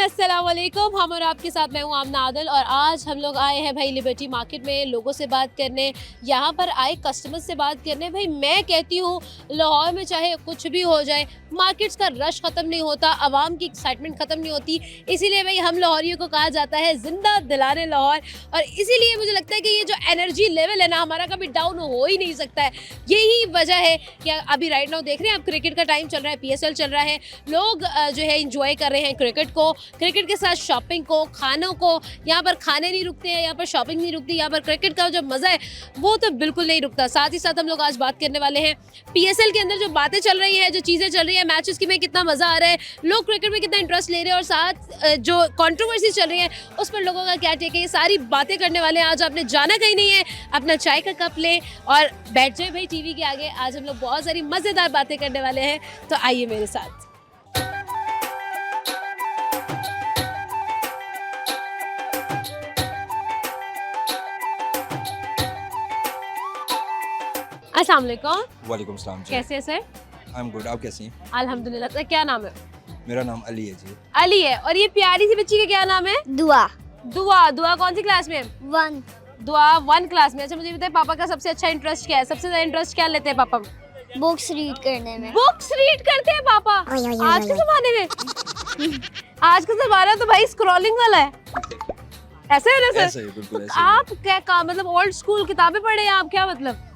अस्सलाम वालेकुम। हम और आपके साथ मैं हूँ आमना आदिल और आज हम लोग आए हैं भाई लिबर्टी मार्केट में लोगों से बात करने, यहाँ पर आए कस्टमर से बात करने। भाई मैं कहती हूँ लाहौर में चाहे कुछ भी हो जाए, मार्केट्स का रश ख़त्म नहीं होता, आवाम की एक्साइटमेंट ख़त्म नहीं होती। इसीलिए भाई हम लाहौरियों को कहा जाता है ज़िंदा दिलाने लाहौर, और इसीलिए मुझे लगता है कि ये जो एनर्जी लेवल है ना हमारा कभी डाउन हो ही नहीं सकता है। यही वजह है कि अभी राइट नाउ देख रहे हैं आप, क्रिकेट का टाइम चल रहा है, PSL चल रहा है, लोग जो है इंजॉय कर रहे हैं क्रिकेट को, क्रिकेट के साथ शॉपिंग को, खानों को। यहाँ पर खाने नहीं रुकते हैं, यहाँ पर शॉपिंग नहीं रुकती, यहाँ पर क्रिकेट का जो मज़ा है वो तो बिल्कुल नहीं रुकता। साथ ही साथ हम लोग आज बात करने वाले हैं PSL के अंदर जो बातें चल रही हैं, जो चीज़ें चल रही हैं, मैचेस की में कितना मज़ा आ रहा है, लोग क्रिकेट में कितना इंटरेस्ट ले रहे हैं, और साथ जो कंट्रोवर्सी चल रही है उस पर लोगों का क्या टेक है, ये सारी बातें करने वाले हैं। आज आपने जाना कहीं नहीं है, अपना चाय का कप लें और बैठ जाए भाई टीवी के आगे। आज हम लोग बहुत सारी मज़ेदार बातें करने वाले हैं, तो आइए मेरे साथ। अस्सलाम वालेकुम। वालेकुम सलाम जी। कैसे हैं सर? I am good. आप कैसी हैं? अल्हम्दुलिल्लाह। सर क्या नाम है? मेरा नाम अली है जी। अली है। और ये प्यारी सी बच्ची का क्या नाम है? दुआ दुआ। दुआ कौन सी क्लास में है? 1 दुआ 1 क्लास में। अच्छा मुझे बताइए पापा का सबसे अच्छा इंटरेस्ट क्या है? सबसे ज्यादा इंटरेस्ट क्या लेते हैं पापा? बुक्स रीड करने में। बुक्स रीड करते हैं पापा आज के जमाने में। आज का जमाना तो भाई स्क्रॉलिंग वाला है, ऐसे है ना सर? ऐसे ही, बिल्कुल ऐसे ही। आप क्या मतलब ओल्ड स्कूल किताबें पढ़े हैं आप, क्या मतलब?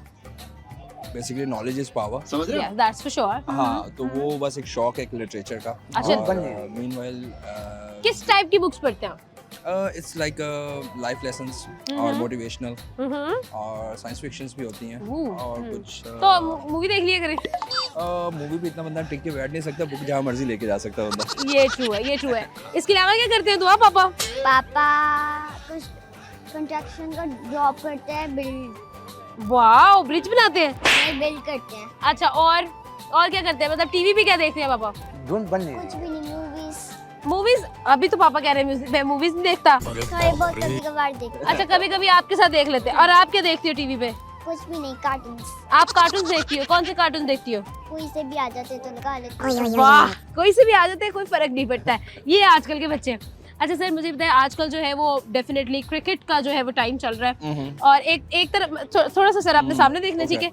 बेसिकली नॉलेज इज पावर, समझ रहे Yeah, that's for sure. हाँ, तो वो बस एक शौक है एक लिटरेचर का। अच्छा। मीनवाइल किस टाइप की बुक्स पढ़ते हैं आप? इट्स लाइक लाइफ लेसन्स और मोटिवेशनल हम्म। और साइंस फिक्शंस भी होती हैं और कुछ तो मूवी देख लिया करें। मूवी भी इतना बंदा टिक के बैठ नहीं सकता, बुक जहाँ मर्जी लेके जा सकता है बंदा। ये ट्रू है, ये ट्रू है। इसके अलावा क्या करते हैं दुआ पापा? पापा कुछ कंस्ट्रक्शन का जॉब करते हैं, बिल्ड वाओ, ब्रिज बनाते हैं। बिल्ड करते हैं। अच्छा, और क्या करते हैं? मतलब टीवी भी क्या देखते हैं पापा? कुछ भी नहीं, मूवीज मूवीज? अभी तो पापा कह रहे हैं मैं मूवीज नहीं देखता। थोड़े बहुत कभी कभार देखते हैं। अच्छा, कभी कभी आपके साथ देख लेते हैं। और आप क्या देखती हो टीवी पे? कुछ भी नहीं, कार्टून्स। आप कार्टून देखती हो? कौन से कार्टून देखती हो? कोई से भी आ जाते तो लगा लेते हैं। वाह, कोई से भी आ जाते हैं, कोई फर्क नहीं पड़ता है। ये आजकल के बच्चे हैं। अच्छा सर मुझे बताइए, आजकल जो है वो डेफिनेटली क्रिकेट का जो है वो टाइम चल रहा है, और एक तरफ थोड़ा सा सर अपने सामने देखना, ठीक है?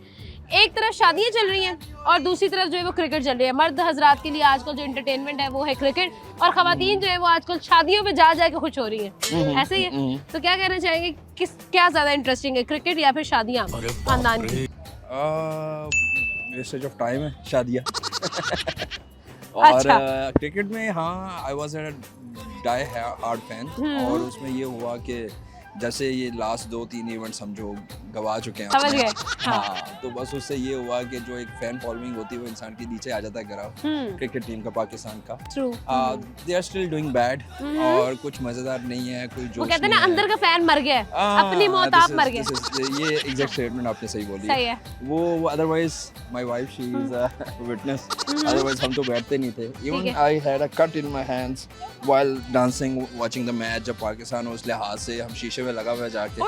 एक तरफ शादियां चल रही हैं और दूसरी तरफ जो है वो क्रिकेट चल रही है। मर्द हजरात के लिए आजकल जो एंटरटेनमेंट है वो है क्रिकेट, और खवातीन जो है वो आजकल शादियों में जा के खुश हो रही हैं। ऐसे ही है। तो क्या कहना चाहेंगे, क्या ज्यादा इंटरेस्टिंग है, क्रिकेट या फिर शादियां खानदान की? वेस्टेज ऑफ टाइम है शादियाँ। और क्रिकेट में हाँ, I was a die hard fan, और उसमें ये हुआ कि जैसे ये लास्ट 2-3 इवेंट समझो गवा चुके हैं समझ अपने। गए। हाँ, तो बस उससे ये हुआ कि जो एक फैन फॉलोइंग होती है वो इंसान के नीचे आ जाता है गिरा, क्रिकेट टीम का, पाकिस्तान का। True. They are still doing bad, और कुछ मजेदार नहीं है, कोई जोश वो कहते हैं ना नहीं है। अंदर का फैन मर गया है, अपनी मौत आप मर गए। ये एग्जैक्ट स्टेटमेंट आपने सही बोली। सही है। वो otherwise my wife she is a witness, otherwise हम तो बैठते नहीं थे। Even I had a cut in my hands while dancing watching the match, जब पाकिस्तान उस लिहाज से हम शीशे में लगा हुआ जाके।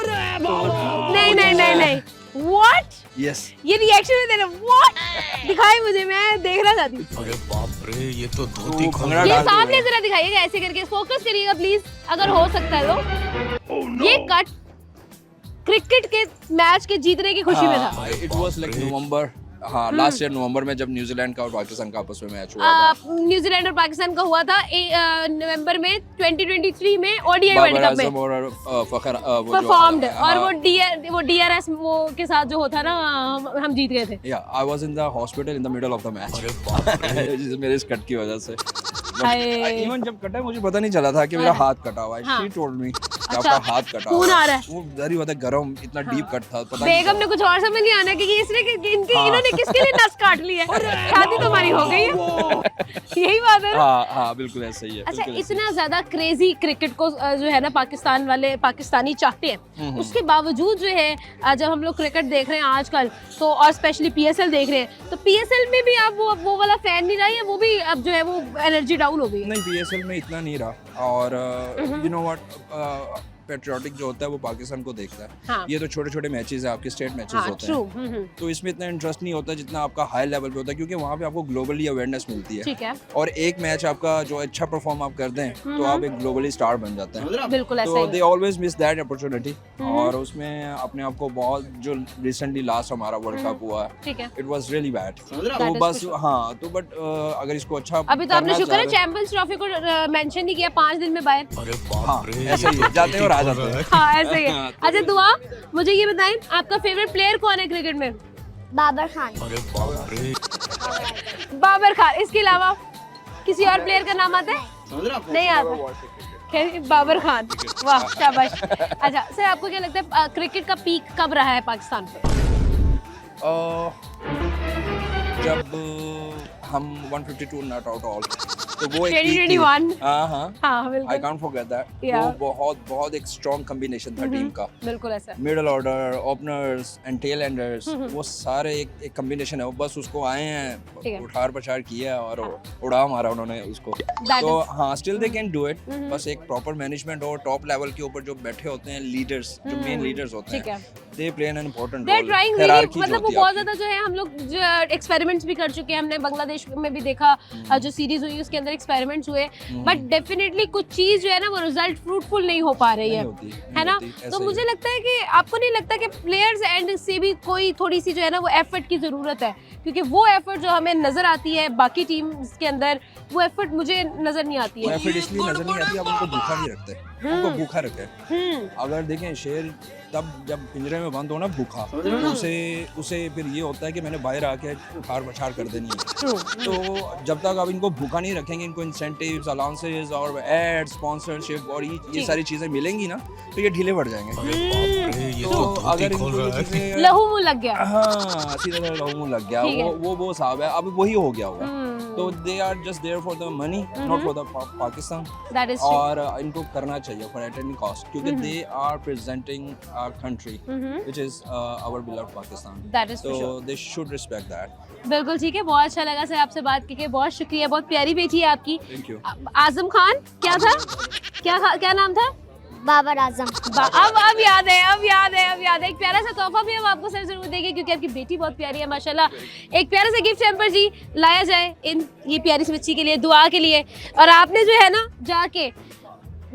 नहीं व्हाट? यस, ये रिएक्शन में देना व्हाट दिखाई मुझे, मैं देखना चाहती हूँ। अरे बाप रे, ये तो धोती भंगड़ा ये डाल के सामने हुए। जरा दिखाइएगा, ऐसे करके फोकस करिएगा प्लीज, अगर हो सकता है तो। ये कट क्रिकेट के मैच के जीतने की खुशी में था। इट वाज लाइक नवंबर, हाँ, लास्ट ईयर नवंबर में जब न्यूजीलैंड का और पाकिस्तान का आपस में मैच हुआ था। न्यूजीलैंड और पाकिस्तान का हुआ था नवंबर में 2023 में ओडीआई वर्ल्ड कप में परफॉर्म्ड, और वो DRS वो के साथ जो होता ना हम जीत गए थे। या I was in the hospital in the middle of the match मेरे इस कट की वजह से। इवन जब कटा मुझे पता नहीं चला था कि मेरा हाथ कटा हुआ है। शी टोल्ड मी आपका हाथ कटा हुआ खून आ रहा है। वो वेरी ज्यादा गरम, इतना डीप कट था, पता नहीं बेगम ने कुछ और समझ नहीं आना कि इसने इन्होंने किसके लिए नस काट ली है, शादी तो हमारी हो गई है। यही बात है ना? हाँ बिल्कुल ऐसा ही है। अच्छा, बिल्कुल ऐसा इतना ज्यादा क्रेजी क्रिकेट को जो है ना पाकिस्तान वाले पाकिस्तानी चाहते हैं, उसके बावजूद जो है जब हम लोग क्रिकेट देख रहे हैं आजकल, तो और स्पेशली PSL देख रहे हैं, तो PSL में भी अब वो वाला फैन नहीं रहा है, वो भी अब जो है वो एनर्जी डाउन हो गई है। नहीं, PSL में इतना नहीं रहा, और यू नो व्हाट, पेट्रियाटिक जो होता है वो पाकिस्तान को देखता है। हाँ। ये तो छोटे छोटे मैचेस है, आपके स्टेट मैचेस हाँ, होते ट्रू। हैं, तो इसमें इतना इंटरेस्ट नहीं होता जितना आपका हाई लेवल पे होता है, क्योंकि वहाँ पे आपको ग्लोबली अवेयरनेस मिलती है। ठीक है, और एक मैच आपका जो अच्छा परफॉर्म आप करते हैं तो आप एक ग्लोबली स्टार बन जाते हैं। बिल्कुल ऐसा तो ही दे है। ऑलवेज मिस दैट अपॉर्चुनिटी, और उसमें अपने आप को बहुत, जो रिसेंटली लास्ट हमारा वर्ल्ड कप हुआ, ठीक है, it was really bad. That तो is बस for sure. हाँ, तो बट अगर इसको अच्छा अभी तो आपने करना शुक्र है चाह रहे- चैंपियंस ट्रॉफी को मेंशन नहीं किया, 5 दिन में बाहर। अरे हाँ, बाप रे, ऐसा ही है, जाते हैं और आ जाते हैं। हाँ ऐसे ही है। हाँ, अच्छा दुआ, मुझे ये बताएं आपका फेवरेट प्लेयर कौन है क्रिकेट में? बाबर खान। अरे बाप रे, बाबर खान, इसके अलावा किसी और प्लेयर का नाम आता है? नहीं आता। खैर, बाबर खान, वाह शाबाश। अच्छा सर, आपको क्या लगता है क्रिकेट का पीक कब रहा है पाकिस्तान पे? जब हम 152 नॉट आउट ऑल, तो वो एक peak थी। 2021। हाँ हाँ, हाँ आई बिल्कुल कांट फॉरगेट दैट। Yeah. वो बहुत बहुत एक स्ट्रॉन्ग कॉम्बिनेशन था टीम का। बिल्कुल ऐसा। Middle order, openers and tell Anders, वो सारे एक कॉम्बिनेशन है। वो बस उसको आए ठीक है। हैं, उठार पछाड़ किया और उड़ा मारा उन्होंने उसको। That तो is- हाँ, still they can do it. बस एक प्रॉपर मैनेजमेंट और टॉप लेवल के ऊपर जो बैठे होते हैं लीडर्स, जो मेन लीडर्स होते ठीक है। हैं, they play an important They're role. trying really, मतलब वो बहुत ज्यादा जो है, हम लोग जो एक्सपेरिमेंट्स भी कर चुके हैं, हमने बांग्लादेश में भी देखा जो सीरीज हुई उसके अंदर एक्सपेरिमेंट्स हुए, बट डेफिनेटली कुछ चीज जो है ना वो रिजल्ट फ्रूटफुल नहीं हो पा रही है ना? तो मुझे लगता है कि आपको नहीं लगता कि प्लेयर्स एंड से भी कोई थोड़ी सी जो है ना वो एफर्ट की जरूरत है? क्योंकि वो एफर्ट जो हमें नजर आती है बाकी टीम्स के अंदर, वो एफर्ट मुझे नजर नहीं आती वो है। एफर्ट इसलिए नजर नहीं आती, आप उनको भूखा नहीं रखते, उनको भूखा रखे। अगर देखें शेर तब जब पिंजरे में बंद हो ना भूखा, तो उसे फिर ये होता है कि मैंने बाहर आके उखाड़ पछाड़ कर देनी है। तो जब तक आप इनको भूखा नहीं रखेंगे, इनको इंसेंटिव्स, अलाउंसेस और एड, स्पॉन्सरशिप और ये सारी चीजें मिलेंगी ना, तो ये ढीले पड़ जाएंगे। अरे ये तो तो अगर धोती इनको खोल ये रहा है। चीजें, लहू मुंह लग गया। हाँ, सीधा लहू मुंह लग गया, ठीक है। वो साहब है, अब वही हो गया होगा। तो they are just there for the money, not for the Pakistan. That is true. और इनको करना चाहिए फॉर एट एनी कॉस्ट, क्योंकि they are presenting our country which is our beloved Pakistan. That is for तो sure. They should respect that. बिल्कुल ठीक है, बहुत अच्छा लगा सर आपसे बात करके, बहुत शुक्रिया, बहुत प्यारी बेटी है आपकी। Thank you. आजम खान क्या था, क्या नाम था? बाबर आजम। अब याद है, अब याद है। एक प्यारा सा तोहफा भी हम आपको सर जरूर देंगे, क्योंकि आपकी बेटी बहुत प्यारी है माशाल्लाह। एक प्यारा सा गिफ्ट हैम्पर जी लाया जाए इन ये प्यारी सी बच्ची के लिए, दुआ के लिए। और आपने जो है ना जाके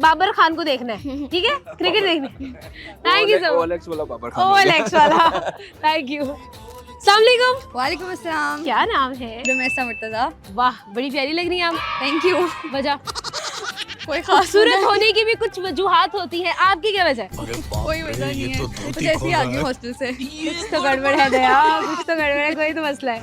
बाबर खान को देखना है, ठीक है, क्रिकेट देखना है। Thank you so much. OLX वाला बाबर खान। ओलेक्स वाला, थैंक यू। अस्सलाम वालेकुम। वालेकुम अस्सलाम। क्या नाम है? रमेशा मुर्तजा। वाह, बड़ी प्यारी लग रही हैं आप। Thank you. वजह कोई खास खूबसूरत होने की भी कुछ वजूहात होती है, आपकी क्या वजह है? अरे बाप कोई रे, वजह नहीं ये है, तो बस धोती ऐसे खोल ही आ रहा गई है। हॉस्टल से। कुछ तो गड़बड़ है दया, कुछ तो गड़बड़ है, कोई तो मसला है।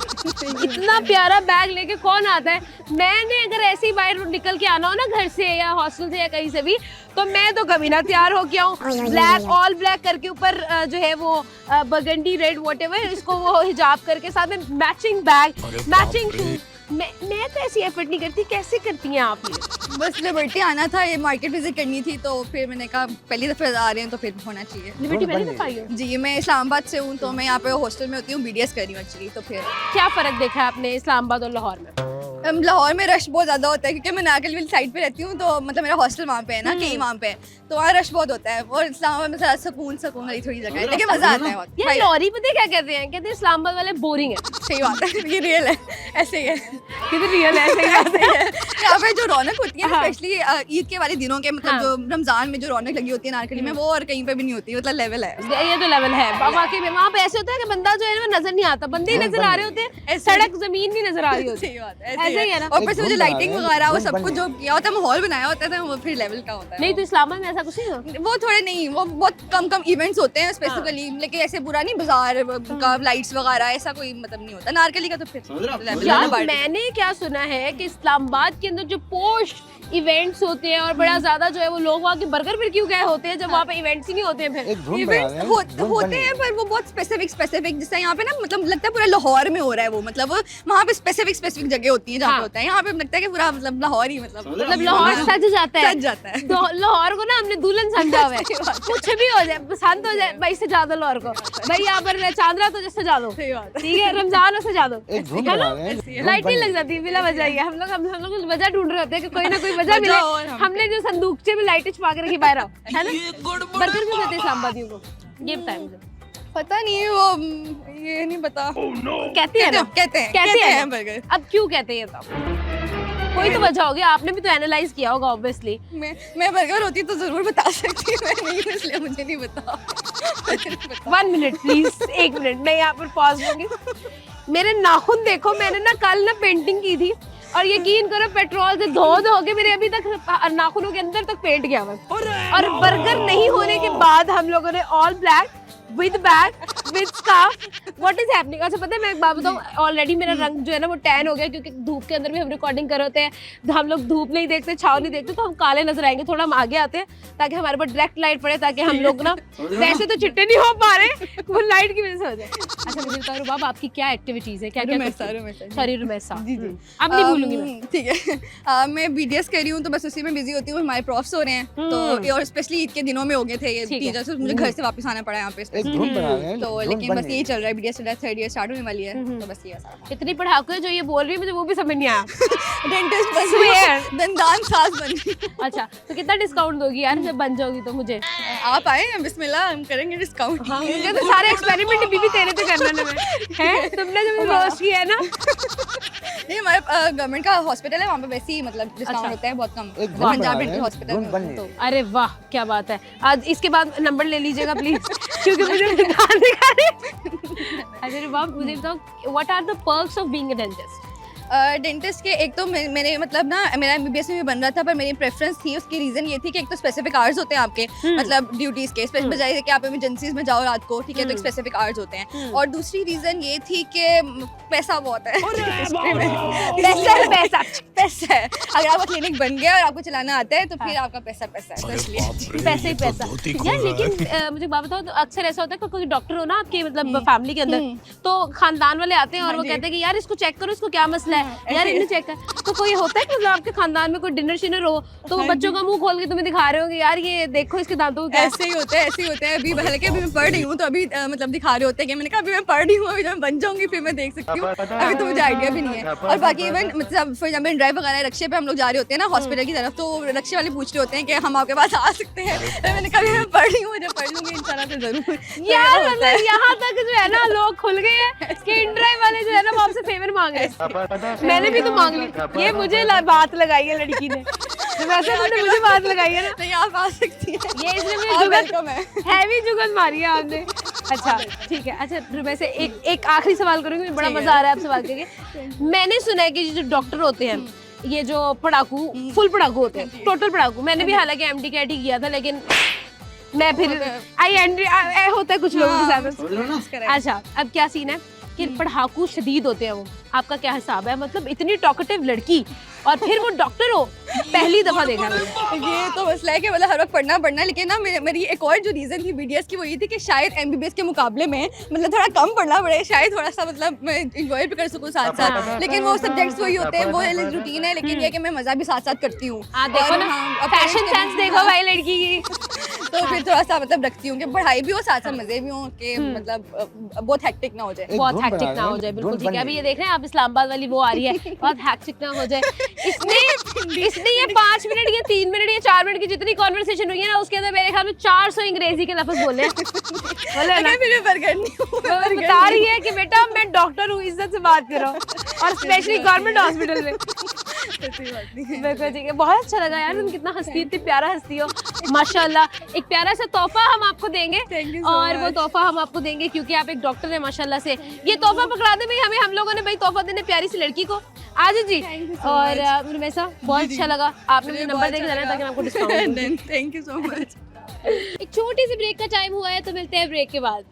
इतना प्यारा बैग लेके कौन आता है? मैंने अगर ऐसे ही बाहर निकल के आना हो ना घर से या हॉस्टल से या कहीं से भी, तो मैं तो कभी ना तैयार हो के आऊँ ब्लैक, ऑल ब्लैक करके ऊपर जो है वो बर्गंडी रेड व्हाटएवर, इसको वो हिजाब करके साथ में मैचिंग बैग, अरे मैचिंग बाप रे। शूज। मैं तो ऐसी एफर्ट नहीं करती, कैसे करती हैं आप ये? बस लिबर्टी आना था, ये मार्केट विजिट करनी थी, तो फिर मैंने कहा पहली दफ़ा आ रहे हैं तो फिर होना चाहिए। लिबर्टी पहली दफा आई हो? जी, मैं इस्लामाबाद से हूँ, तो मैं यहाँ पे हॉस्टल में होती हूँ, BDS कर रही हूँ एक्चुअली। तो फिर क्या फर्क देखा है आपने इस्लामाबाद और लाहौर में? लाहौर में रश बहुत ज़्यादा होता है, क्योंकि मैं नागल वाली साइड पे रहती हूँ, तो मतलब मेरा हॉस्टल वहाँ पे है ना, कहीं वहाँ पे है, तो वहाँ रश बहुत होता है। और इस्लामाबाद में थोड़ा सुकून वाली थोड़ी जगह है, लेकिन मज़ा आता है बहुत। यार लॉरी पता है क्या कहते हैं? कहते हैं इस्लामाबाद वाले बोरिंग है। सही बात है, ये रियल है, ऐसे ही है। कितनी रियल है, सही बात है। यहाँ पे जो रौनक होती है, हाँ। स्पेशली ईद के वाले दिनों के, मतलब हाँ। जो रमजान में जो रौनक लगी होती है नारकली में, वो और कहीं पे भी नहीं होती, मतलब लेवल है। ये तो लेवल है वाकई में। वहाँ पे ऐसे होता है कि बंदा जो है वो नजर नहीं आता, बंदे ही नजर आ रहे होते हैं, सड़क जमीन नहीं नजर आ रही होती। सही बात है, ऐसे ही है ना? और फिर से जो लाइटिंग वगैरह वो सब कुछ जो किया होता है, माहौल बनाया होता है, वो फिर लेवल का होता है। नहीं तो इस्लामाबाद में ऐसा कुछ नहीं होता। वो थोड़े नहीं, वो बहुत कम इवेंट्स होते हैं स्पेसिफिकली, लेकिन ऐसे बुरा नहीं, बाजार का लाइट्स वगैरह ऐसा कोई मतलब नहीं होता। नारकली का तो फिर level है ना, यार party। मैंने क्या सुना है कि इस्लामाबाद के अंदर जो पोस्ट इवेंट्स होते हैं और बड़ा ज्यादा जो है वो लोग वहाँ के बर्गर फिर क्यों गए होते हैं जब वहाँ पे इवेंट्स ही नहीं होते हैं? फिर इवेंट्स होते हैं, पर वो बहुत स्पेसिफिक जैसे यहाँ पे ना, मतलब लगता है पूरा लाहौर में हो रहा है वो, मतलब वहाँ पे स्पेसिफिक जगह होती है जहाँ पे होता है। यहाँ पे लगता है कि पूरा मतलब लाहौर ही, मतलब लाहौर सज जाता है। सज जाता है। तो लाहौर को ना हमने दुल्हन समझा हुआ है, कुछ भी हो जाए, पसंद हो जाए, भाई सजा दो लाहौर को, भाई यहाँ पर चांदरा तो जैसे सजा दो, सही बात है। ठीक है, रमजान हो सजा दो, एक धुन है ना? बना रहे लाइट नहीं लग जाती बिना वजह ही है। हम लोग वजह ढूंढ रहे होते हैं कि कोई ना कोई वजह मिले। और हमने जो संदूकचे में लाइटें छुपा के रखी बाहर, है ना। बर्गर क्यों कहते हैं सांबादियों को? ये बताएं मुझे। पता नहीं वो ये नहीं पता। कहते हैं ना, कहते हैं ना। बर्गर। अब क्यों कहते हैं ये तो कोई तो वजह होगी, आपने भी तो एनालाइज किया होगा ऑब्वियसली। मैं बर्गर होती तो जरूर बता सकती, मैं नहीं हूँ इसलिए मुझे नहीं पता। 1 मिनट प्लीज, 1 मिनट मैं यहाँ पर पॉज लूंगी। मेरे नाखून देखो, मैंने ना कल ना पेंटिंग की थी और यकीन करो पेट्रोल से धो के मेरे अभी तक नाखूनों के अंदर तक पेंट गया हुआ है। और बर्गर नहीं होने के बाद हम लोगों ने all black with bag with scarf, what is happening. अच्छा पता है मैं एक बात बताऊं, ऑलरेडी मेरा रंग जो है ना वो टैन हो गया, क्योंकि धूप के अंदर भी हम रिकॉर्डिंग कर रहे होते हैं, तो हम लोग धूप नहीं देखते, छाव नहीं देखते, तो हम काले नजर आएंगे। थोड़ा हम आगे आते हैं ताकि हमारे पर डायरेक्ट लाइट पड़े, ताकि हम लोग ना वैसे तो चिट्टे नहीं हो पा रहे, वो लाइट की वजह से हो जाए। अच्छा मुझे बताओ रुबाब, आपकी क्या एक्टिविटीज है? क्या सॉरी रुमैसा, जी अब नहीं भूलूंगी मैं। ठीक है। मैं बीडीएस कर रही हूँ तो बस उसी में बिजी होती हूँ। हमारे प्रॉफ्स हो रहे हैं तो, और स्पेशली ईद के दिनों में हो गए थे ये टीचर्स, मुझे घर से वापस आना पड़ा यहाँ पे तो, लेकिन बस यही चल रहा है। बीडीएस चल रहा है, 3rd ईयर स्टार्ट होने वाली है तो बस ये सारा। इतनी पढ़ाकू है जो ये बोल रही है, मुझे वो भी समझ नहीं आया। डेंटिस्ट बन रही है, दंतान सास बन रही है। अच्छा तो कितना डिस्काउंट दोगी यार जब बन जाओगी तो मुझे? आप आए बिस्मिल्लाह, हम करेंगे डिस्काउंट। हाँ, मुझे तो सारे एक्सपेरिमेंट भी तेरे पे करना है, तुमने जो मुझे रोस्ट किया है ना। नहीं हमारे गवर्नमेंट का हॉस्पिटल है, वहाँ पे वैसे ही मतलब डिस्काउंट होता है बहुत कम, पंजाब डेंटल हॉस्पिटल। तो अरे वाह क्या बात है। आज इसके बाद नंबर ले लीजिएगा प्लीज, क्योंकि मुझे दुकान दिखानी। अच्छा रुबाब मुझे बताओ, what are the perks of being a dentist? Dentist के एक तो मेरे मतलब ना मेरा एमबीबीएस में भी बन रहा था, पर मेरी प्रेफरेंस थी, उसकी रीजन ये थी कि एक तो स्पेसिफिक आवर्स होते हैं आपके, मतलब ड्यूटीज के, स्पेशल बजाय कि आप इमरजेंसीज में जाओ रात को, ठीक है, तो एक स्पेसिफिक आवर्स होते हैं। और दूसरी रीजन ये थी कि पैसा बहुत है। पैसा है। अगर आपका क्लिनिक बन गया और आपको चलाना आता है तो फिर आपका पैसा है, तो इसलिए पैसे ही पैसा यार। लेकिन मुझे बात बताओ, तो अक्सर ऐसा होता है कि कोई डॉक्टर हो ना आपके मतलब फैमिली के अंदर, तो खानदान वाले आते हैं और वो कहते हैं कि यार इसको चेक करो, इसको क्या मसला है यार, इन्हें चेक कर। तो कोई होता है कि मतलब आपके खानदान में कोई डिनर शिनर हो तो वो बच्चों का मुंह खोल के तुम्हें दिखा रहे हो कि यार ये देखो इसके दांतों को क्या। ऐसे ही होता है। अभी हालांकि अभी मैं पढ़ रही हूँ तो अभी मतलब दिखा रहे होते हैं कि मैंने कहा अभी मैं पढ़ रही हूँ, अभी जब मैं बन जाऊंगी फिर मैं देख सकती हूँ, अभी तो मुझे आइडिया भी नहीं है। और बाकी इवन मतलब फॉर एग्जाम्पल ड्राइव वगैरह रक्शे पे हम लोग जा रहे होते हैं ना हॉस्पिटल की तरफ, तो रक्शे वाले पूछ रहे होते हैं कि हम आपके पास आ सकते हैं, तो मैंने कहा मैं पढ़ रही हूँ, मुझे पढ़ लूंगी इंशाल्लाह से जरूर। यार मतलब यहाँ तक जो है ना लोग खुल गए हैं कि इन ड्राइव वाले जो है ना वो आपसे फेवर मांग रहे हैं। मैंने भी तो मांग ली, ये मुझे बात लगाई है लड़की ने, वैसे तुमने मुझे बात लगाई है ना। नहीं आप आ सकती हैं, ये इसलिए मुझे जुगत हैवी जुगत मारी है आपने। अच्छा ठीक है। अच्छा वैसे एक आखिरी सवाल करूंगी, मुझे बड़ा मजा आ रहा है आप सवाल करके। मैंने सुना है कि जो डॉक्टर होते हैं ये जो पढ़ाकू, फुल पढ़ाकू होते हैं, टोटल पढ़ाकू। मैंने भी हालांकि एमडी कैट ही किया था, लेकिन मैं फिर होता है कुछ लोगों के साथ। अच्छा अब क्या सीन है कि पढ़ाकू शदीद होते हैं वो, आपका क्या हिसाब है? मतलब इतनी टॉकेटिव लड़की और फिर वो डॉक्टर हो, पहली दफा देखा मैंने। ये तो मसला है कि मतलब हर वक्त पढ़ना, लेकिन ना मेरी एक और जो रीज़न थी बीडीएस की वो ये थी कि शायद एमबीबीएस के मुकाबले में मतलब थोड़ा कम पढ़ना पड़े, शायद थोड़ा सा मतलब मैं इंजॉय भी कर सकूँ साथ साथ, लेकिन वो सब्जेक्ट्स वही होते हैं, वो रूटीन है, लेकिन ये कि मैं मज़ा भी साथ साथ करती हूँ। देखो ना फैशन सेंस देखो भाई लड़की की। तो फिर थोड़ा सा मतलब रखती हूँ कि पढ़ाई भी हो साथ साथ मजे भी हो, कि मतलब बहुत हेक्टिक ना हो जाए। बहुत हेक्टिक ना हो जाए, बिल्कुल ठीक है। अभी ये देख रहे हैं आप इस्लामाबाद वाली वो आ रही है, बहुत हेक्टिक ना हो जाए। इसने ये 5 मिनट या 3 मिनट या 4 मिनट की जितनी कॉन्वर्सेशन हुई है ना उसके अंदर मेरे ख्याल में 400 अंग्रेजी के लफ्ज बोले हैं। बोले ना फिर बता रही है कि बेटा मैं डॉक्टर हूँ, इज्जत से बात करो, और स्पेशली गवर्नमेंट हॉस्पिटल में। बिल्कुल ठीक है। बहुत अच्छा लगा यार, तुम कितना हंसती, इतनी प्यारा हंसती हो माशाल्लाह। एक प्यारा सा तोहफा हम आपको देंगे, और वो तोहफा हम आपको देंगे क्योंकि आप एक डॉक्टर हैं माशाल्लाह से। ये तोहफा पकड़ा दे भाई, हम लोगों ने भाई तोहफा देने प्यारी सी लड़की को। आज जी और रुमैसा बहुत अच्छा लगा, आपने मुझे नंबर देके जाना ताकि मैं आपको डिस्काउंट दूं। Thank you so much. एक छोटी सी ब्रेक का टाइम हुआ है, तो मिलते हैं ब्रेक के बाद।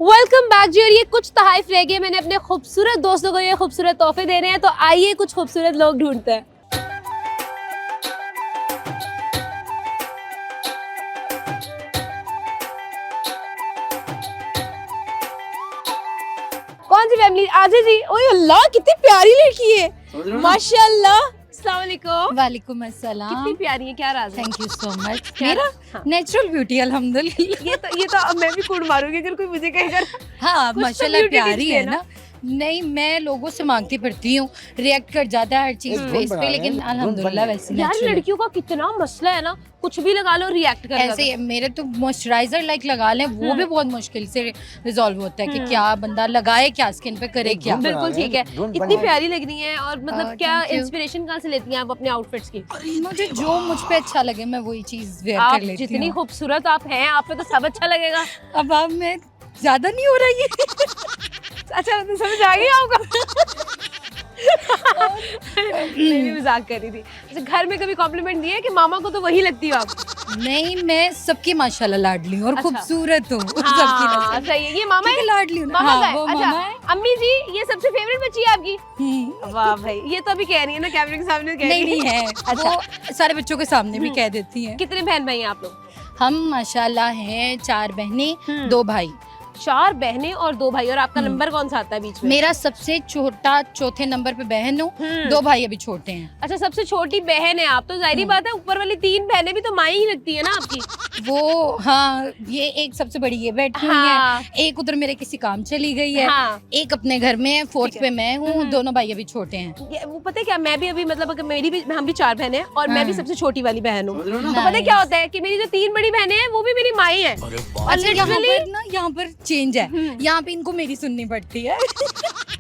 वेलकम बैक जी। और ये कुछ तोहफे रह गए, मैंने अपने खूबसूरत दोस्तों को ये खूबसूरत तोहफे देने हैं, तो आइए कुछ खूबसूरत लोग ढूंढते हैं। कौन सी फैमिली? आजा जी। ओए अल्लाह कितनी प्यारी लड़की है माशाल्लाह, अस्सलाम वालेकुम। वालेकुम अस्सलाम। कितनी प्यारी है, क्या राज है? Thank you so much. क्या- मेरा हाँ। नेचुरल ब्यूटी अल्हम्दुलिल्लाह। ये तो अब मैं भी कूड़ मारूंगी अगर कोई मुझे कहेगा। हाँ कुछ तो माशाल्लाह beauty प्यारी tips है देना। ना। नहीं मैं लोगों से मांगती फिरती हूँ, रिएक्ट कर जाता है हर चीज फेस पे, लेकिन अल्हम्दुलिल्लाह वैसे यार नेचुरल लड़कियों का कितना मसला है ना, कुछ भी लगा लो रिएक्ट कर ऐसे ही है। मेरे तो मॉइस्चराइजर लाइक लगा लें वो भी बहुत मुश्किल से रिजॉल्व होता है कि क्या बंदा लगाए, क्या स्किन पे करे क्या। बिल्कुल ठीक है। इतनी प्यारी लग रही है और मतलब क्या thank you. इंस्पिरेशन कहाँ से लेती हैं आप अपने आउटफिट्स की? मुझे जो मुझ पे अच्छा लगे मैं वही चीज वेयर आप कर लेती जितनी हूँ। खूबसूरत आप हैं, आप पे तो सब अच्छा लगेगा। अब मैं ज्यादा नहीं हो रही है। अच्छा तो समझ आ गई आपको? मैं भी मजाक कर रही थी। अच्छा घर में कभी कॉम्प्लीमेंट दिए कि मामा को तो वही लगती हो आप? नहीं मैं सबकी माशाल्लाह लाडली हूँ और अच्छा। खूबसूरत हूँ सबकी हाँ, नजर। सही है। ये मामा क्योंकि है? लाडली हूँ ना। मामा का हाँ है? वो अच्छा मामा है। अम्मी जी ये सबसे फेवरेट बच्ची है आपकी? हम्म। वाह भाई, ये तो अभी कह रही है ना कैमरे के सामने कह नहीं रही नहीं है अच्छा। वो सारे बच्चों के सामने भी कह देती हैं। कितने बहन भाई हैं आप लोग? हम माशाल्लाह हैं 4 बहनें 2 भाई। 4 बहनें और 2 भाई। और आपका नंबर कौन सा आता है बीच में? मेरा सबसे छोटा चौथे नंबर पे बहन हूँ, 2 भाई अभी छोटे हैं। अच्छा सबसे छोटी बहन है आप, तो जाहिर बात है ऊपर वाली 3 बहनें भी तो माई ही लगती है ना आपकी। वो हाँ ये एक सबसे बड़ी ये बैठी हुई हाँ। है, एक उधर मेरे किसी काम चली गई है, हाँ। एक अपने घर में है, 4th ठीक है। पे मैं हूँ, दोनों भाई अभी छोटे हैं। वो पता है क्या, मैं भी अभी मतलब अगर मेरी भी हम भी 4 बहनें हैं और मैं भी हाँ। सबसे छोटी वाली बहन हूँ। तो Nice. पता है क्या होता है कि मेरी जो 3 बड़ी बहनें हैं वो भी मेरी माई हैं। अच्छा यहाँ literally- पर ना यहाँ पर चेंज है, यहाँ पे इनको मेरी सुननी पड़ती है।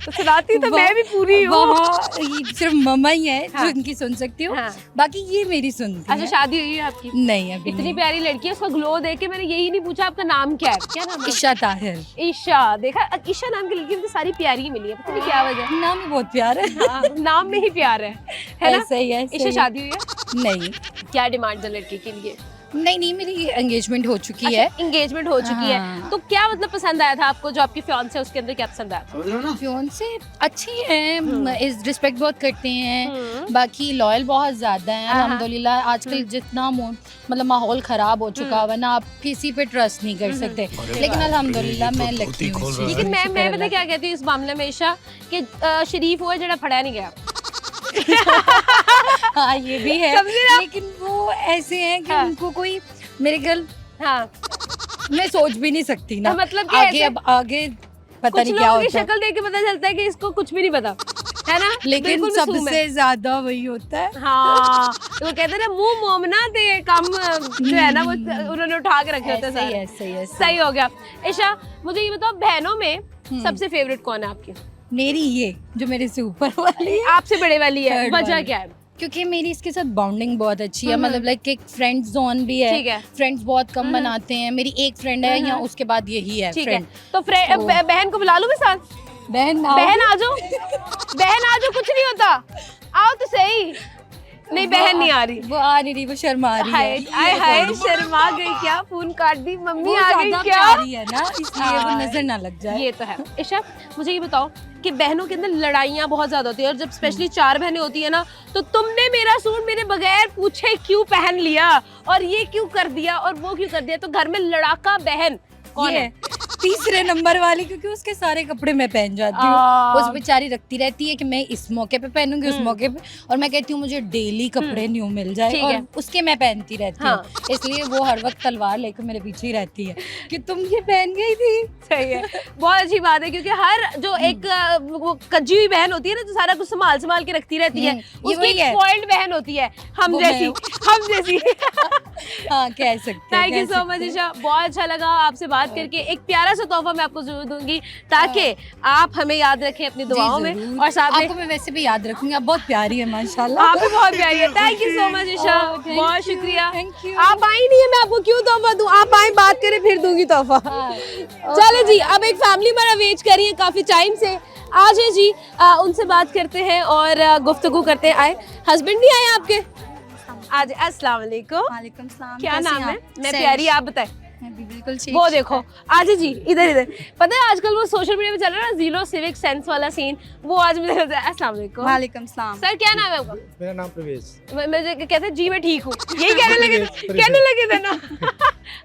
तो सुनाती तो मैं भी पूरी हूँ। वहाँ ये सिर्फ मम्मा ही है हाँ। जो इनकी सुन सकती हूँ, हाँ। बाकी ये मेरी सुनती अच्छा है। शादी हुई है आपकी? नहीं अभी इतनी नहीं। प्यारी लड़की है, उसका ग्लो देख के मैंने यही नहीं पूछा आपका नाम क्या है? क्या नाम है? ईशा ताहिर। ईशा। देखा ईशा नाम की लड़की मुझे सारी प्यारी ही मिली है, पता नहीं क्या वजह है। नाम भी बहुत प्यारा है। हाँ, नाम में ही प्यार है ना? ऐसे ही है, ऐसे ईशा ही है। शादी हुई है? नहीं क्या डिमांड है लड़की के लिए? नहीं मेरी एंगेजमेंट हो चुकी है। एंगेजमेंट हो चुकी है, हाँ। तो क्या मतलब पसंद आया था आपको जो आपकी फियांसे है उसके अंदर क्या पसंद आया? फियोंसे अच्छी हैं, इस रिस्पेक्ट बहुत करते हैं, बाकी लॉयल बहुत ज्यादा हैं अल्हम्दुलिल्लाह। आजकल जितना मतलब माहौल खराब हो चुका है ना, आप किसी पे ट्रस्ट नहीं कर सकते, लेकिन अल्हम्दुलिल्लाह मैं लकी हूँ इस चीज़ लेकिन में, मैं शुक्र पता अल्लाह क्या कहती हूँ इस मामले में ईशा कि शरीफ हुआ जड़ा फड़ा नहीं गया। का। हाँ ये भी है, समझी ना? लेकिन वो ऐसे हैं कि हाँ। उनको कोई मेरे ख्याल हाँ मैं सोच भी नहीं सकती ना तो मतलब कि आगे, ऐसे- अब आगे पता कुछ नहीं क्या लोगों की होता है, शक्ल देख के पता चलता है कि इसको कुछ भी नहीं पता है ना, लेकिन बिल्कुल मासूम है। सबसे ज्यादा वही होता है। हाँ तो वो कहते हैं ना मुंह मोमना ते काम जो है ना वो उन्होंने उठा के रखे होते हैं ऐसे ही सारे। है, सही है, सही हो गया। ईशा मुझे ये बताओ बहनों में सबसे फेवरेट कौन है आपकी? मेरी ये जो मेरे से ऊपर वाली है, आपसे बड़े वाली है, Third वजह वाली। क्या है? क्योंकि मेरी इसके साथ बॉन्डिंग बहुत अच्छी है, मतलब लाइक एक फ्रेंड जोन भी ठीक है। है, फ्रेंड्स बहुत कम बनाते हैं। मेरी एक फ्रेंड है या उसके बाद यही है ठीक है, फ्रेंड। तो बहन को बुला लूं मैं साथ? बहन बहन आ जाओ, बहन आ जाओ, कुछ नहीं होता, आओ तो सही। नहीं बहन नहीं आ रही, वो आ नहीं रही, वो शर्मा रही हाय है। हाय हाय शर्मा गई क्या, फोन काट दी, मम्मी वो आ गई ज्यादा क्या? प्यारी है ना, इसलिए वो हाँ। नजर ना लग जाए। ये तो है। ईशा मुझे ये बताओ कि बहनों के अंदर लड़ाइयाँ बहुत ज्यादा होती है और जब स्पेशली 4 बहनें होती है ना, तो तुमने मेरा सूट मेरे बगैर पूछे क्यों पहन लिया और ये क्यों कर दिया और वो क्यों कर दिया, तो घर में लड़ाका बहन कौन ये है? तीसरे नंबर वाली, क्योंकि उसके सारे कपड़े मैं पहन जाती आ। हूँ। उस बेचारी रखती रहती है कि मैं इस मौके पे पहनूंगी, उस मौके पे, और मैं कहती हूँ मुझे डेली कपड़े न्यू मिल जाए, ठीक और है। उसके मैं पहनती रहती हाँ। हूँ। इसलिए वो हर वक्त तलवार लेकर मेरे पीछे ही रहती है कि तुम ये पहन गई थी। सही है, बहुत अच्छी बात है, क्योंकि हर जो एक वो कजी हुई बहन होती है ना, जो सारा कुछ संभाल संभाल के रखती रहती है, ये उसकी वही एक है। स्पॉइल्ड बहन होती है, हम वो जैसी, मैं हम जैसी। हाँ कह सकते हैं, थैंक यू कह सो सकते मच हैं। ईशा, बहुत अच्छा लगा आपसे बात करके। एक प्यारा सा तोहफा मैं आपको जरूर दूंगी ताकि आप हमें याद रखें अपनी जी, दुआओं में, जरूर। और साथ में आपको मैं वैसे भी याद रखूंगी, आप बहुत प्यारी है माशाल्लाह। आप भी बहुत प्यारी है। Thank you so much Isha, Oh, thank बहुत you, शुक्रिया। thank you। आप आई नहीं है, मैं आपको क्यों तोहफा दूं, आप आए बात करें फिर दूंगी तोहफा। चले जी, अब एक फैमिली हमारा वेट कर रही है काफी टाइम से, आ जाए जी, उनसे बात करते हैं और गुफ्तगू करते हैं। आए, हस्बैंड नहीं आए आपके? आज अस्सलाम वालेकुम, वालेकुम सलाम। क्या कैसी नाम हैं है? आप? मैं सैश। प्यारी, आप बताएं। मैं भी बिल्कुल ठीक। वो देखो आज जी इधर इधर, पता है आजकल वो सोशल मीडिया पे चल रहा है ना जीरो सिविक सेंस वाला सीन, वो आज मुझे अस्सलाम वालेकुम। वालेकुम सलाम। सर क्या नाम है आपका? मेरा नाम प्रवेश। मुझे कहते हैं जी मैं ठीक हूँ, यही कहने लगे थे ना।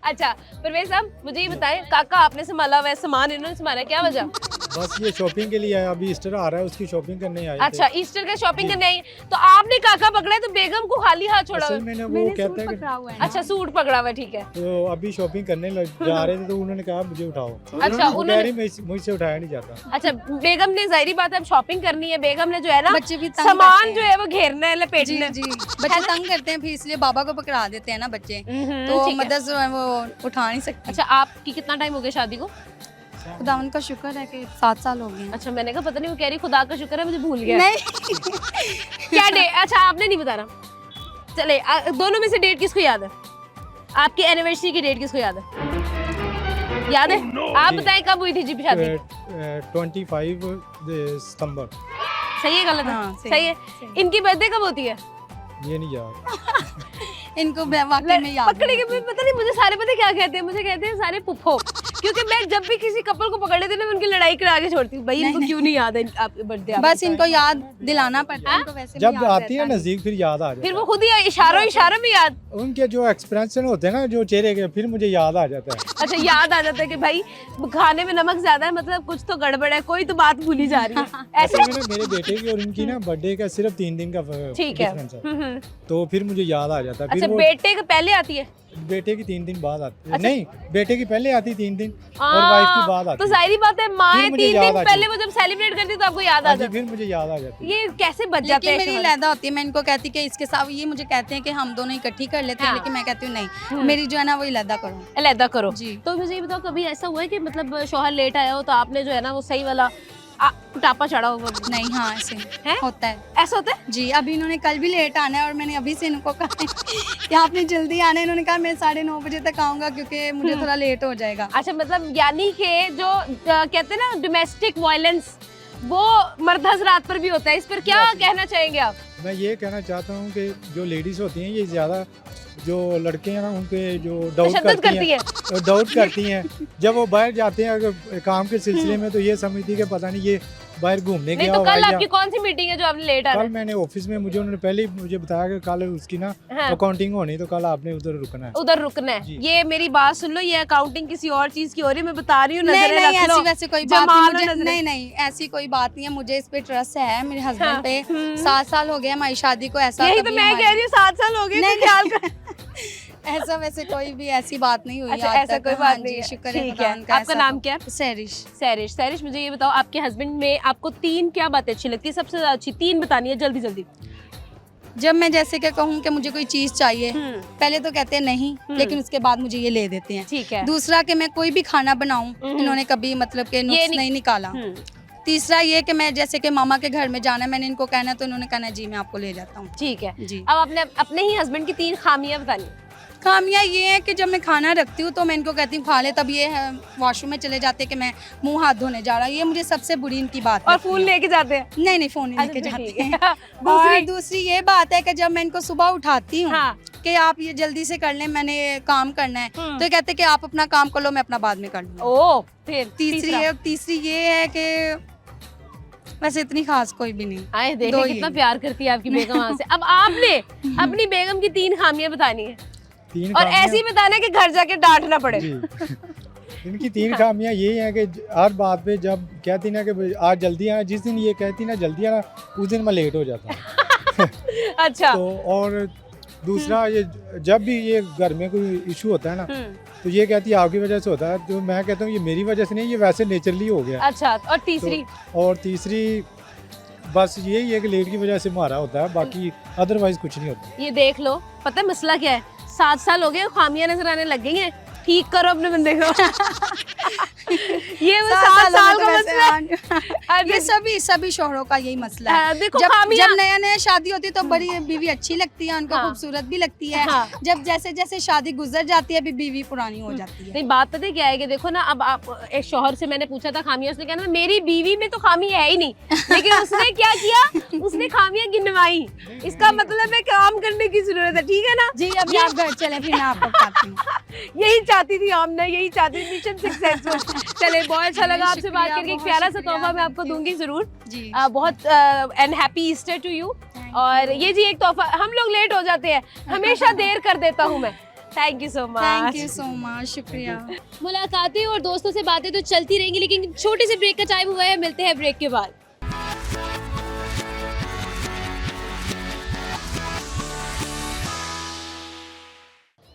अच्छा परवेज साहब मुझे ये बताएं, काका आपने संभाला हुआ है, सामान इन्होंने संभाला, क्या वजह? बस ये शॉपिंग के लिए आया, अभी ईस्टर आ रहा है, उसकी शॉपिंग करने आए थे। अच्छा, ईस्टर का शॉपिंग करने आई। तो आपने काका पकड़ा है तो बेगम को खाली हाथ छोड़ा असल हुआ है। में वो कहता है कि अच्छा, सूट पकड़ा हुआ है, ठीक है। तो अभी शॉपिंग करने जा रहे थे तो उन्होंने कहा मुझे उठाओ। अच्छा, वो कह रही मुझसे उठाया नहीं जाता। अच्छा, बेगम ने जाहिर बात है अब शॉपिंग करनी है, बेगम ने जो है ना बच्चे भी तंग सामान करते जो हैं। है वो घेरना है, जी लपेटना है। जी, बच्चे तंग करते हैं, फिर इसलिए बाबा को पकड़ा देते हैं ना बच्चे, तो ठीक है। मदद जो है वो उठा नहीं सकती। अच्छा, आपकी कितना टाइम हो गया शादी को? खुदा उनका शुक्र है कि 7 साल हो गए हैं। अच्छा, मैंने कहा पता नहीं वो कह रही खुदा का शुक्र है मुझे भूल गया। नहीं क्या डे? अच्छा, आपने नहीं बताना। चले, दोनों में से डेट किसको याद है? आपकी एनिवर्सरी की डेट किसको याद है? याद है? आप बताएं कब हुई थी जी शादी? 25 सितंबर। सही है गलत है? हाँ, सही है। इनकी बर्थडे कब होती है? ये नहीं याद। इनको वाकई में याद पकड़े के नहीं। पता नहीं, मुझे सारे पता क्या कहते हैं, मुझे कहते हैं सारे पुप्पो, क्योंकि मैं जब भी किसी कपल को पकड़ लेती हूँ ना मैं उनकी लड़ाई करा के छोड़ती हूँ। भाई इनको क्यों नहीं याद है आपके बर्थडे? बस इनको याद दिलाना पड़ता है, इनको वैसे भी जब याद आती है रहता नजदीक फिर याद आ फिर जाता वो खुद ही इशारों में याद। है। उनके जो एक्सप्रेशन होते हैं ना जो चेहरे के, फिर मुझे याद आ जाता है। अच्छा, याद आ जाता है कि भाई खाने में नमक ज्यादा है, मतलब कुछ तो गड़बड़ है, कोई तो बात भूली जा रही है। ऐसे असल में ना मेरे बेटे की और इनकी ना बर्थडे का सिर्फ 3 दिन का ठीक है। डिफरेंस है, तो फिर मुझे याद आ जाता है। अच्छा, फिर वो बेटे के पहले आती है? बेटे की 3 दिन बाद आती है। अच्छा। नहीं, बेटे की पहले आती 3 दिन और वाइफ की बाद आती तो है। जाहिर बात है माँ फिर मुझे 3 याद दिन आ पहले जाती वो जब सेलिब्रेट करती है तो आपको याद आ हाँ जी, जाता फिर मुझे याद आ जाती है। है। ये कैसे बच जाते लेकिन हैं? मेरी शोहर? लैदा होती है, मैं इनको कहती कि इसके साथ, ये मुझे कहते हैं कि हम दोनों इकट्ठी कर लेते हैं, हाँ। लेकिन मैं कहती हूँ नहीं, मेरी जो है ना वो लैदा करो। अलहदा करो। जी। तो मुझे ये बताओ, कभी ऐसा हुआ है कि मतलब शोहर लेट आया हो तो आपने जो है ना वो सही वाला टापा चढ़ा हो? नहीं, हाँ ऐसे है? होता है ऐसा होता है? जी। अभी इन्होंने कल भी लेट आना है और मैंने अभी से इनको कहा है कि आपने जल्दी आना है। इन्होंने कहा मैं 9:30 बजे तक आऊंगा क्योंकि मुझे थोड़ा लेट हो जाएगा। अच्छा, मतलब यानी कि जो कहते हैं ना डोमेस्टिक वायलेंस, वो मर्द हजरात पर भी होता है। इस पर क्या कहना चाहेंगे आप? मैं ये कहना चाहता हूँ कि जो लेडीज होती हैं ये ज्यादा, जो लड़के हैं ना उन पे जो डाउट तशद्दुद करती है। डाउट करती हैं। जब वो बाहर जाते हैं अगर काम के सिलसिले में तो ये समझती है कि पता नहीं ये बाहर घूमने नहीं गया तो होगा कल या आपकी कौन सी मीटिंग है जो आपने लेट आ कल रहे मैंने ऑफिस में उन्होंने पहले ही मुझे बताया कि कल उसकी ना हाँ। अकाउंटिंग होनी, तो कल आपने उधर रुकना है। उधर रुकना है? जी। ये मेरी बात सुन लो, ये अकाउंटिंग किसी और चीज की हो रही है, मैं बता रही हूँ, नहीं नजरें नहीं, रख लो। ऐसी वैसे कोई बात जमा नहीं लो मुझे, नजरें। नहीं नहीं ऐसी कोई बात नहीं है। मुझे इस पे ट्रस्ट है मेरे हस्बैंड हाँ। पे। 7 साल हो गए हमारी शादी को। ऐसा यही तो कभी मैं हमारी- कह रही हूँ, 7 साल हो गए, नहीं, कोई ख्याल कर। ऐसा वैसे कोई भी ऐसी बात नहीं हुई अच्छा, आज ऐसा तक। कोई हाँ बात जी, नहीं है। शुक्र है ठीक खुदा है। उनका। आपका ऐसा नाम तो- क्या? सैरिश। सैरिश, मुझे ये बताओ, आपके हस्बैंड में आपको 3 क्या बातें अच्छी लगती है, सबसे ज्यादा अच्छी 3 बतानी है जल्दी जल्दी। जब मैं जैसे कि कहूँ कि मुझे कोई चीज चाहिए, पहले तो कहते हैं नहीं, लेकिन उसके बाद मुझे ये ले देते हैं। ठीक है। दूसरा कि मैं कोई भी खाना बनाऊं, इन्होंने कभी मतलब कि नुक्स नहीं निकाला। तीसरा ये कि मैं जैसे कि मामा के घर में जाना है, मैंने इनको कहना है तो इन्होंने कहना है जी मैं आपको ले जाता हूँ। ठीक है जी। अब अपने ही हस्बैंड की 3 खामियां बतानी। खामियां ये है कि जब मैं खाना रखती हूँ तो मैं इनको कहती हूँ खा ले, तब ये वॉशरूम में चले जाते हैं कि मैं मुंह हाथ धोने जा रहा हूँ। ये मुझे सबसे बुरी इनकी बात और लगती फोन है। लेके जाते हैं? नहीं नहीं, फोन नहीं लेके अच्छा, जाते ठीक हैं। है। और दूसरी ये बात है कि जब मैं इनको सुबह उठाती हूँ हाँ। कि आप ये जल्दी से कर लें, मैंने काम करना है, तो ये कहते हैं कि आप अपना काम कर लो, मैं अपना बाद में कर लूँगा। ओ, फिर तीसरी ये है कि वैसे इतनी खास कोई भी नहीं। आए देखें दो ही कितना हैं। प्यार करती है आपकी बेगम वहां से। अब आपने अपनी बेगम की 3 खामियां बतानी है 3 और ऐसी बताना है कि घर जाके डांटना पड़े। जी। इनकी 3 खामियां ये हैं कि हर बात पे जब कहती ना कि आज जल्दी आना, जिस दिन ये कहती ना जल्दी आना उस दिन मैं लेट हो जाता हूँ। अच्छा। तो और दूसरा ये जब भी ये घर में कोई इशू होता है ना तो ये कहती है आपकी वजह से होता है, तो मैं कहता हूँ ये मेरी वजह से नहीं, ये वैसे नेचुरली हो गया। अच्छा, और तीसरी? और तीसरी बस यही है कि लेट की वजह से मारा होता है, बाकी अदरवाइज कुछ नहीं होता। ये देख लो, पता है मसला क्या है? 7 साल हो गए, खामियां नजर आने लग गई हैं। ठीक करो अपने बंदे को। ये वो 7 साल का मसला है। ये सभी शोहरों का यही मसला हाँ, है। देखो जब खामियां- नया नया शादी होती है तो बड़ी बीवी अच्छी लगती है, उनको हाँ। खूबसूरत भी लगती है। हाँ। जब जैसे जैसे शादी गुजर जाती है बीवी पुरानी हो जाती है। नहीं, बात पता है क्या है कि देखो ना, अब आप एक शौहर से मैंने पूछा था खामियां, उसने कहना मेरी बीवी में तो खामी है ही नहीं, लेकिन उसने क्या किया, उसने खामियां गिनवाई। इसका मतलब है काम करने की जरूरत है। ठीक है ना जी? अभी आप घर चले फिर मैं आपको बताती हूँ। यही चाहती थी हमने, यही चाहती थी, मिशन सक्सेसफुल। चले, बहुत अच्छा लगा आपसे बात शुक्रिया, करके। एक बहुत प्यारा सा शुक्रिया, तोहफा मैं आपको thank you. दूंगी जरूर। जी। बहुत and happy Easter to you. और ये जी एक तोहफा, हम लोग लेट हो जाते हैं, हमेशा देर कर देता हूँ मैं, thank you so much. Thank you so much, शुक्रिया। मुलाकातें और दोस्तों से बातें तो चलती रहेंगी, लेकिन छोटे से ब्रेक का टाइम हुआ है, मिलते हैं ब्रेक के बाद।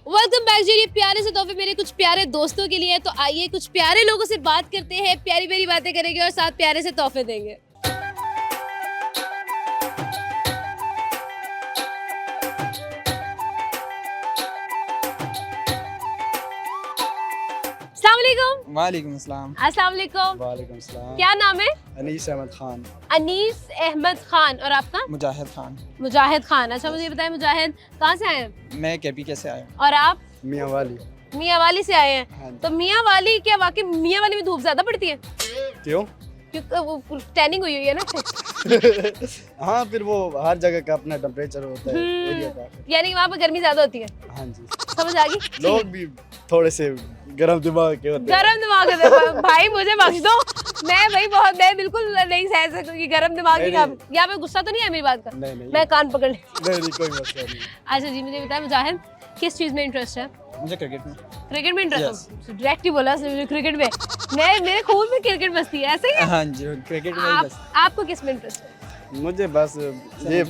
वेलकम बैक जी। ये प्यारे से तोहफे मेरे कुछ प्यारे दोस्तों के लिए है, तो आइए कुछ प्यारे लोगों से बात करते हैं, प्यारी प्यारी बातें करेंगे और साथ प्यारे से तोहफे देंगे। वालेकुम अस्सलाम। अस्सलाम वालेकुम। वालेकुम सलाम। क्या नाम है? अनीस अहमद खान। अनीस अहमद खान। और आपका? मुजाहिद खान। मुजाहिद खान। अच्छा मुझे बताएं मुजाहिद कहाँ से आए हैं? मैं केपी के से आया हूँ। और आप? मियाँ वाली। मियाँ वाली से आए हैं। हाँ तो मियाँ वाली क्या वाकई मियाँ वाली में धूप ज्यादा पड़ती है? क्यों? क्योंकि वो टैनिंग हुई है ना। हाँ, फिर वो हर जगह का अपना टेम्परेचर होता है एरिया का। यानी वहाँ पे गर्मी ज्यादा होती है। हाँ जी। समझ आ गई? लोग भी थोड़े से गरम दिमाग के होते हैं। गरम दिमाग है भाई, मुझे बख्श दो। मैं बिल्कुल नहीं सह सकूंगी गरम दिमाग की। यहाँ पे गुस्सा तो नहीं है मेरी बात का? नहीं मैं कान पकड़ ली। नहीं कोई मसला नहीं। अच्छा जी, मुझे बताएं मुजाहिद किस चीज में इंटरेस्ट है? मुझे क्रिकेट में। क्रिकेट में इंटरेस्ट? डायरेक्ट ही बोला क्रिकेट में। मेरे खून में क्रिकेट बसती है, ऐसे ही है? हाँ जी, क्रिकेट में ही बस। आपको किस में इंटरेस्ट है? मुझे बस ये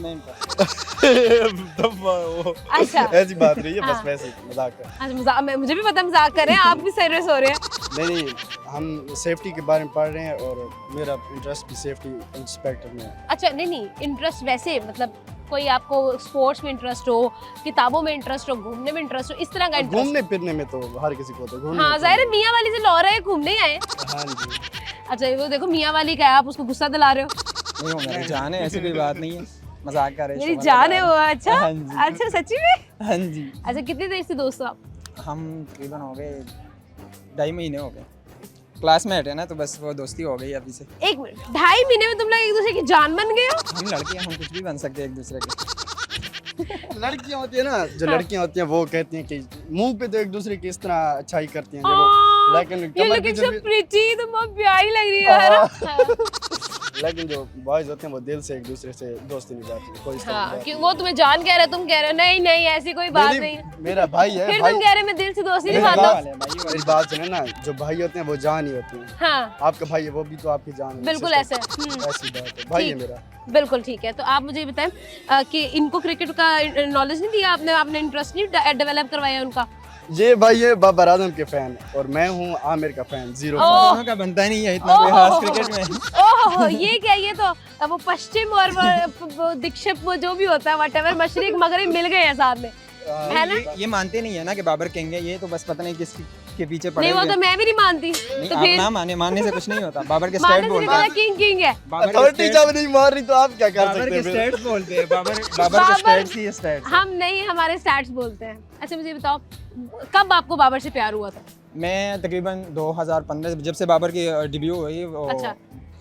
अच्छा ऐसी बात नहीं है, बस हाँ। वैसे मजाक है। अच्छा मजाक, मुझे भी पता मजाक कर रहे हैं, आप भी सीरियस हो रहे हैं। नहीं, हम सेफ्टी के बारे में पढ़ रहे हैं और मेरा इंटरेस्ट भी सेफ्टी इंस्पेक्टर में है। अच्छा नहीं इंटरेस्ट वैसे मतलब कोई आपको स्पोर्ट्स में इंटरेस्ट हो, किताबों में इंटरेस्ट हो, घूमने में इंटरेस्ट हो, इस तरह का इंटरेस्ट? घूमने फिरने में तो हर किसी को होता है। घूमने हाँ में जाहिर है, मियाँ वाली से लौ रहे हैं, घूमने ही आए। हाँ जी। अच्छा वो देखो मियाँ वाली का है, आप उसको गुस्सा दिला रहे हो। नहीं हो मेरी जान है, ऐसी कोई बात नहीं है, मजाक कर रहे हैं। मेरी जान है वो। अच्छा हाँ जी। अच्छा सच्ची में? हाँ जी। अच्छा कितनी देर से दोस्त हो आप? हम तकरीबन हो गए 2.5 महीने हो गए, क्लासमेट है ना, तो बस वो दोस्ती हो गई अभी से। 1 मिनट, 2.5 महीने में तुम लोग एक दूसरे की जान बन गए हो? हम लड़के हैं, हम कुछ भी बन सकते हैं एक दूसरे के। लड़कियां होती है ना, जो लड़कियां होती हैं वो कहती हैं कि मुंह पे तो एक दूसरे की इस तरह अच्छाई करती हैं जब लेकिन ये कमर पे लुकिंग जब सो प्रिटी, तुम बहुत प्यारी लग रही हो यार। लेकिन जो बॉयज होते हैं वो दिल से एक दूसरे से दोस्ती निभाते हैं। कोई इस तरह की हाँ बात कि नहीं वो तुम्हें जान कह रहे हो, तुम कह रहे हो नहीं नहीं ऐसी कोई बात है। नहीं है। मेरा भाई है। फिर भाई तुम कह रहे हो मैं दिल से दोस्ती मेरी निभाता बात- हूँ। मेरी बात सुने ना, जो भाई होते हैं वो जान ही होती हैं। हाँ आपका भाई है वो भी तो आपकी जान है। बिल्कुल sister। ऐसा है। ऐसी बात है, भाई है ठीक। मेरा। बिल्कुल ठीक है। तो आप मुझे बताएं कि इनको क्रिकेट का नॉलेज नहीं दिया आपने, आपने इंटरेस्ट नहीं डेवलप करवाया उनका? ये भाई है बाबर आजम के फैन और मैं हूँ आमिर का फैन। 0 दोनों का बनता ही नहीं है इतना कोई खास क्रिकेट में। ओहो ये क्या, ये तो वो पश्चिम और वो दक्षिण वो जो भी होता है व्हाटएवर, मशरिक मगरिब मिल गए हैं साथ में, है ना? ये मानते नहीं है ना कि बाबर किंग है, ये तो बस पता नहीं किस के पीछे पड़े नहीं वो हुए तो हैं। मैं भी नहीं मानती। नहीं, तो आप फिर ना मानने से कुछ नहीं होता। बाबर के मानने स्टेट से बोलते निकला हैं। किंग किंग है। बाबर अथॉरिटी के जब नहीं मार रही तो आप क्या कर बाबर सकते के हैं फिर? स्टेट्स बोलते हैं। बाबर के स्टेट्स ही स्टेट्स। हम नहीं, हमारे स्टैट्स बोलते हैं। अच्छा मुझे बताओ कब आपको बाबर से प्यार हुआ था? मैं तकरीबन 2015 जब से बाबर की डेब्यू हुई, वो अच्छा।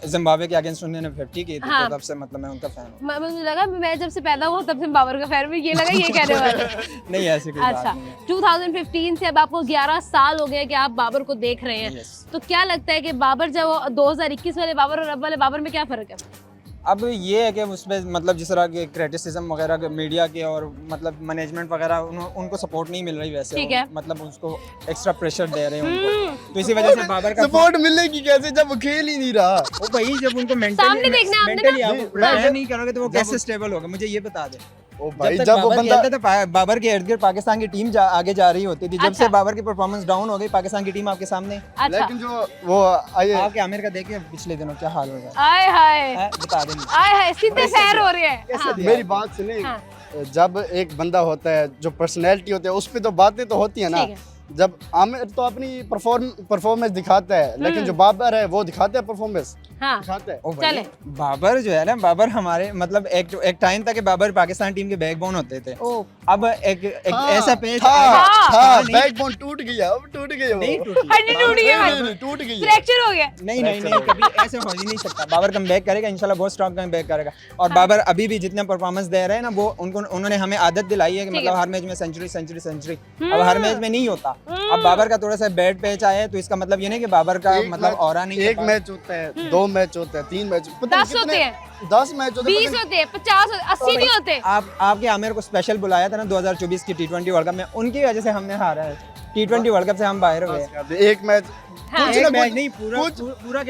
जिम्बाब्वे के अगेंस्ट उन्होंने 50 की थी, हाँ। तो तब से मतलब मैं उनका फैन हूँ। मुझे लगा मैं जब से पैदा हुआ तब से बाबर का फैन हूँ, ये लगा ये कहने वाला। नहीं ऐसी कोई अच्छा बात नहीं है। 2015 से अब आपको 11 साल हो गए कि आप बाबर को देख रहे हैं। Yes. तो क्या लगता है कि बाबर जब 2021 वाले बाबर और अब वाले बाबर में क्या फर्क है? अब ये है कि उसमें मतलब जिस तरह के क्रिटिसिज्म वगैरह के मीडिया के और मतलब मैनेजमेंट वगैरह उनको सपोर्ट नहीं मिल रही वैसे। ठीक है। मतलब उसको एक्स्ट्रा प्रेशर दे रहे हैं उनको, तो इसी वजह से बाबर का सपोर्ट मिलेगी कैसे जब वो खेल ही नहीं रहा? वो भाई जब उनको सामने देखना है आपने मेंटली ना। आप प्रिपेयर नहीं करोगे तो वो कैसे स्टेबल होगा, मुझे ये बता दे। ओ भाई जब जब तक वो बाबर बंदा खेलते थे बाबर के इर्द गिर्द पाकिस्तान की टीम आगे जा रही होती थी। जब अच्छा। से बाबर की परफॉर्मेंस डाउन हो गई, पाकिस्तान की टीम आपके सामने। अच्छा लेकिन जो वो आए आपके आमिर का देखिए पिछले दिनों क्या हाल हो गया आए हाय है, बता देंगे। आए हाय सीधे सैर हो रहे हैं। हाँ। मेरी बात सुने, हाँ। जब एक बंदा होता है जो पर्सनैलिटी होती है उस पे तो बातें तो होती है ना। ठीक है। जब आमिर तो अपनी परफॉर्मेंस दिखाता है, लेकिन जो बाबर है वो दिखाता है परफॉर्मेंस हाँ दिखाता है। ओ भाई, चले। बाबर जो है ना, बाबर हमारे मतलब एक टाइम था कि बाबर पाकिस्तान टीम के बैकबोन होते थे। ओ अब एक ऐसा पेज हाँ। नहीं। बैकबोन टूट गया, अब टूट गई वो। नहीं टूटी। हड्डी टूट गई है, नहीं, टूट गई है। फ्रैक्चर हो गया। नहीं कभी ऐसे हो ही नहीं सकता। बाबर कम बैक करेगा इंशाल्लाह, बहुत स्ट्रॉन्ग कम बैक करेगा। और बाबर अभी भी जितना परफॉर्मेंस दे रहे हैं ना, वो उन्होंने हमें आदत दिलाई है कि ठीक मतलब है। हर मैच में सेंचुरी। अब हर मैच में नहीं होता। अब बाबर का थोड़ा सा बैड पैच आया है तो इसका मतलब ये नहीं कि बाबर का मतलब ऑरा नहीं है। एक मैच होता है, 2 मैच होता है, 3 मैच, पता 10 होते हैं, 10 मैच होते 20 होते हैं, 50 80 नहीं होते। आपके आमिर को स्पेशल बुलाया था ना 2024 की T20 वर्ल्ड कप में, उनकी वजह से हमने हारा है। T20 वर्ल्ड कप से हम बाहर हो गए। एक मैच हाँ। एक मैच नहीं, पूरा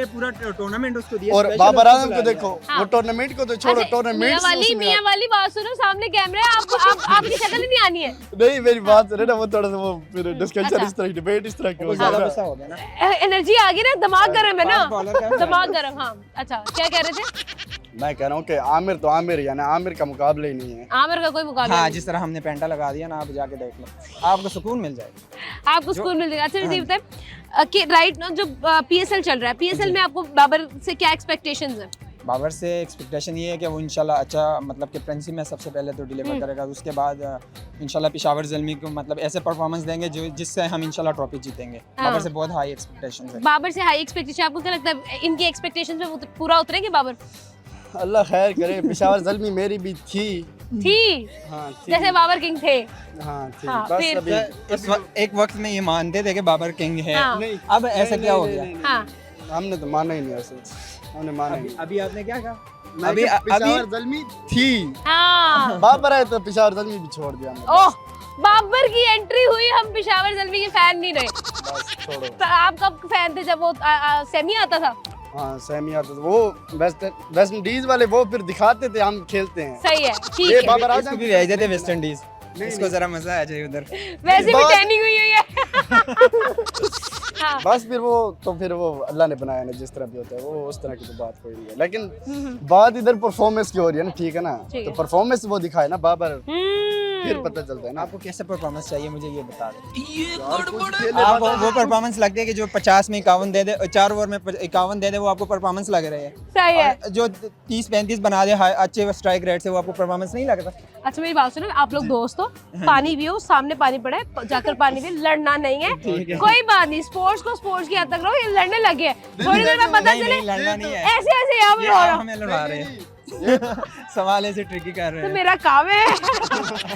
टूर्नामेंट उसको दिया। और special बाबर उसको आजम को बुलाया देखो, वो टूर्नामेंट को तो छोड़ो, अच्छा, टूर्नामेंट मियां वाली बात सुनो, सामने कैमरा है, आपकी शक्ल ही नहीं आनी है। नहीं, मेरी बात सुनो ना, वो थोड़ा सा वो फिर डिस्कशन अच्छा। इस तरह की, डिबेट इस तरह की हो वो ज्यादा जाएगा। गुस्सा हो गया ना। एनर्जी आ गई ना, दिमाग गर्म है ना, Fast bowler का- दिमाग गर्म। हाँ अच्छा, क्या कह रहे थे? मैं कह रहा हूँ कि आमिर तो आमिर है ना, आमिर का मुकाबला ही नहीं है। आमिर का कोई मुकाबला हाँ, नहीं। जिस तरह हमने पेंटा लगा दिया ना, आप जाके देख लो, आपको सुकून मिल जाएगा। आपको स्कूल मिल जाएगा। अच्छा ये बताएं कि राइट ना जो PSL चल रहा है, PSL में आपको बाबर से क्या एक्सपेक्टेशंस हैं? बाबर से एक्सपेक्टेशन ये है कि वो इंशाल्लाह अच्छा मतलब कि प्रिंसी में सबसे पहले तो डिलीवर करेगा, उसके बाद इंशाल्लाह पेशावर ज़ल्मी को मतलब ऐसे परफॉर्मेंस देंगे जो जिससे हम इंशाल्लाह ट्रॉफी जीतेंगे। हाँ। बाबर से बहुत हाई एक्सपेक्टेशन है। बाबर से हाई एक्सपेक्टेशन, आपको क्या लगता है इनकी एक्सपेक्टेशंस में पूरा उतरेंगे बाबर? अल्लाह खैर करे। पेशावर ज़ल्मी मेरी भी थी। हाँ थी। जैसे बाबर किंग थे। हाँ थी। हाँ, बस फिर- अभी एक वक्त में ये मानते थे कि बाबर किंग है। हाँ। नहीं, अब ऐसा नहीं, क्या हो नहीं, गया? नहीं, नहीं, हाँ हमने तो माना ही नहीं ऐसे, हमने माना ही नहीं। अभी आपने क्या कहा? मैं अभी कहा पेशावर ज़ल्मी थी, हाँ। बाबर आए तो पेशावर ज़ल्मी भी छोड़ दिया हमने। ओह, बाबर की एंट्री हुई, हम पेशावर ज़ल्मी के फैन नहीं रहे। बस छोड़ो। तो आप कब फैन थे जब वो सेमी आता था? हाँ सेमी आता था वो, वेस्ट इंडीज वाले वो फिर दिखाते थे, हम खेलते हैं। सही है, ठीक ये है। बाबर इसको आजम भी भेज देते वेस्ट इंडीज, नहीं, इसको जरा मजा आ जाए उधर। वैसे भी बात- टैनिंग हुई हुई है। हाँ। बस फिर वो अल्लाह ने बनाया ना, जिस तरह भी होता है वो उस तरह की तो बात कोई नहीं है। लेकिन बात इधर परफॉर्मेंस की हो रही है ना, ठीक है ना, ठीक तो है। परफॉर्मेंस वो दिखाए ना बाबर, फिर पता चलता है ना। आपको कैसे परफॉर्मेंस चाहिए मुझे ये बता दो। यार, कुछ खेले आप बता- वो परफॉर्मेंस लगती है कि जो 50 में 51 दे दे, 4 ओवर में 51 दे दे, वो आपको परफॉर्मेंस लग रहे हैं। सही है। और जो 30-35 बना दे अच्छे स्ट्राइक रेट से, वो आपको परफॉर्मेंस नहीं लगता। अच्छा मेरी बात सुनो, आप लोग दोस्त हो, पानी भी हो, सामने पानी पड़ा है, जाकर पानी भी, लड़ना नहीं है, कोई बात नहीं, स्पोर्ट्स को स्पोर्ट्स की हद तक रहो, ये लड़ने लगे हैं। थोड़ी देर में पता नहीं, चले नहीं, लड़ना नहीं है। ऐसे ऐसे यहाँ पे ये हो आप रहा हमें लड़ा रहे हैं। सवाल ऐसे ट्रिकी कर रहे तो हैं। मेरा काम है।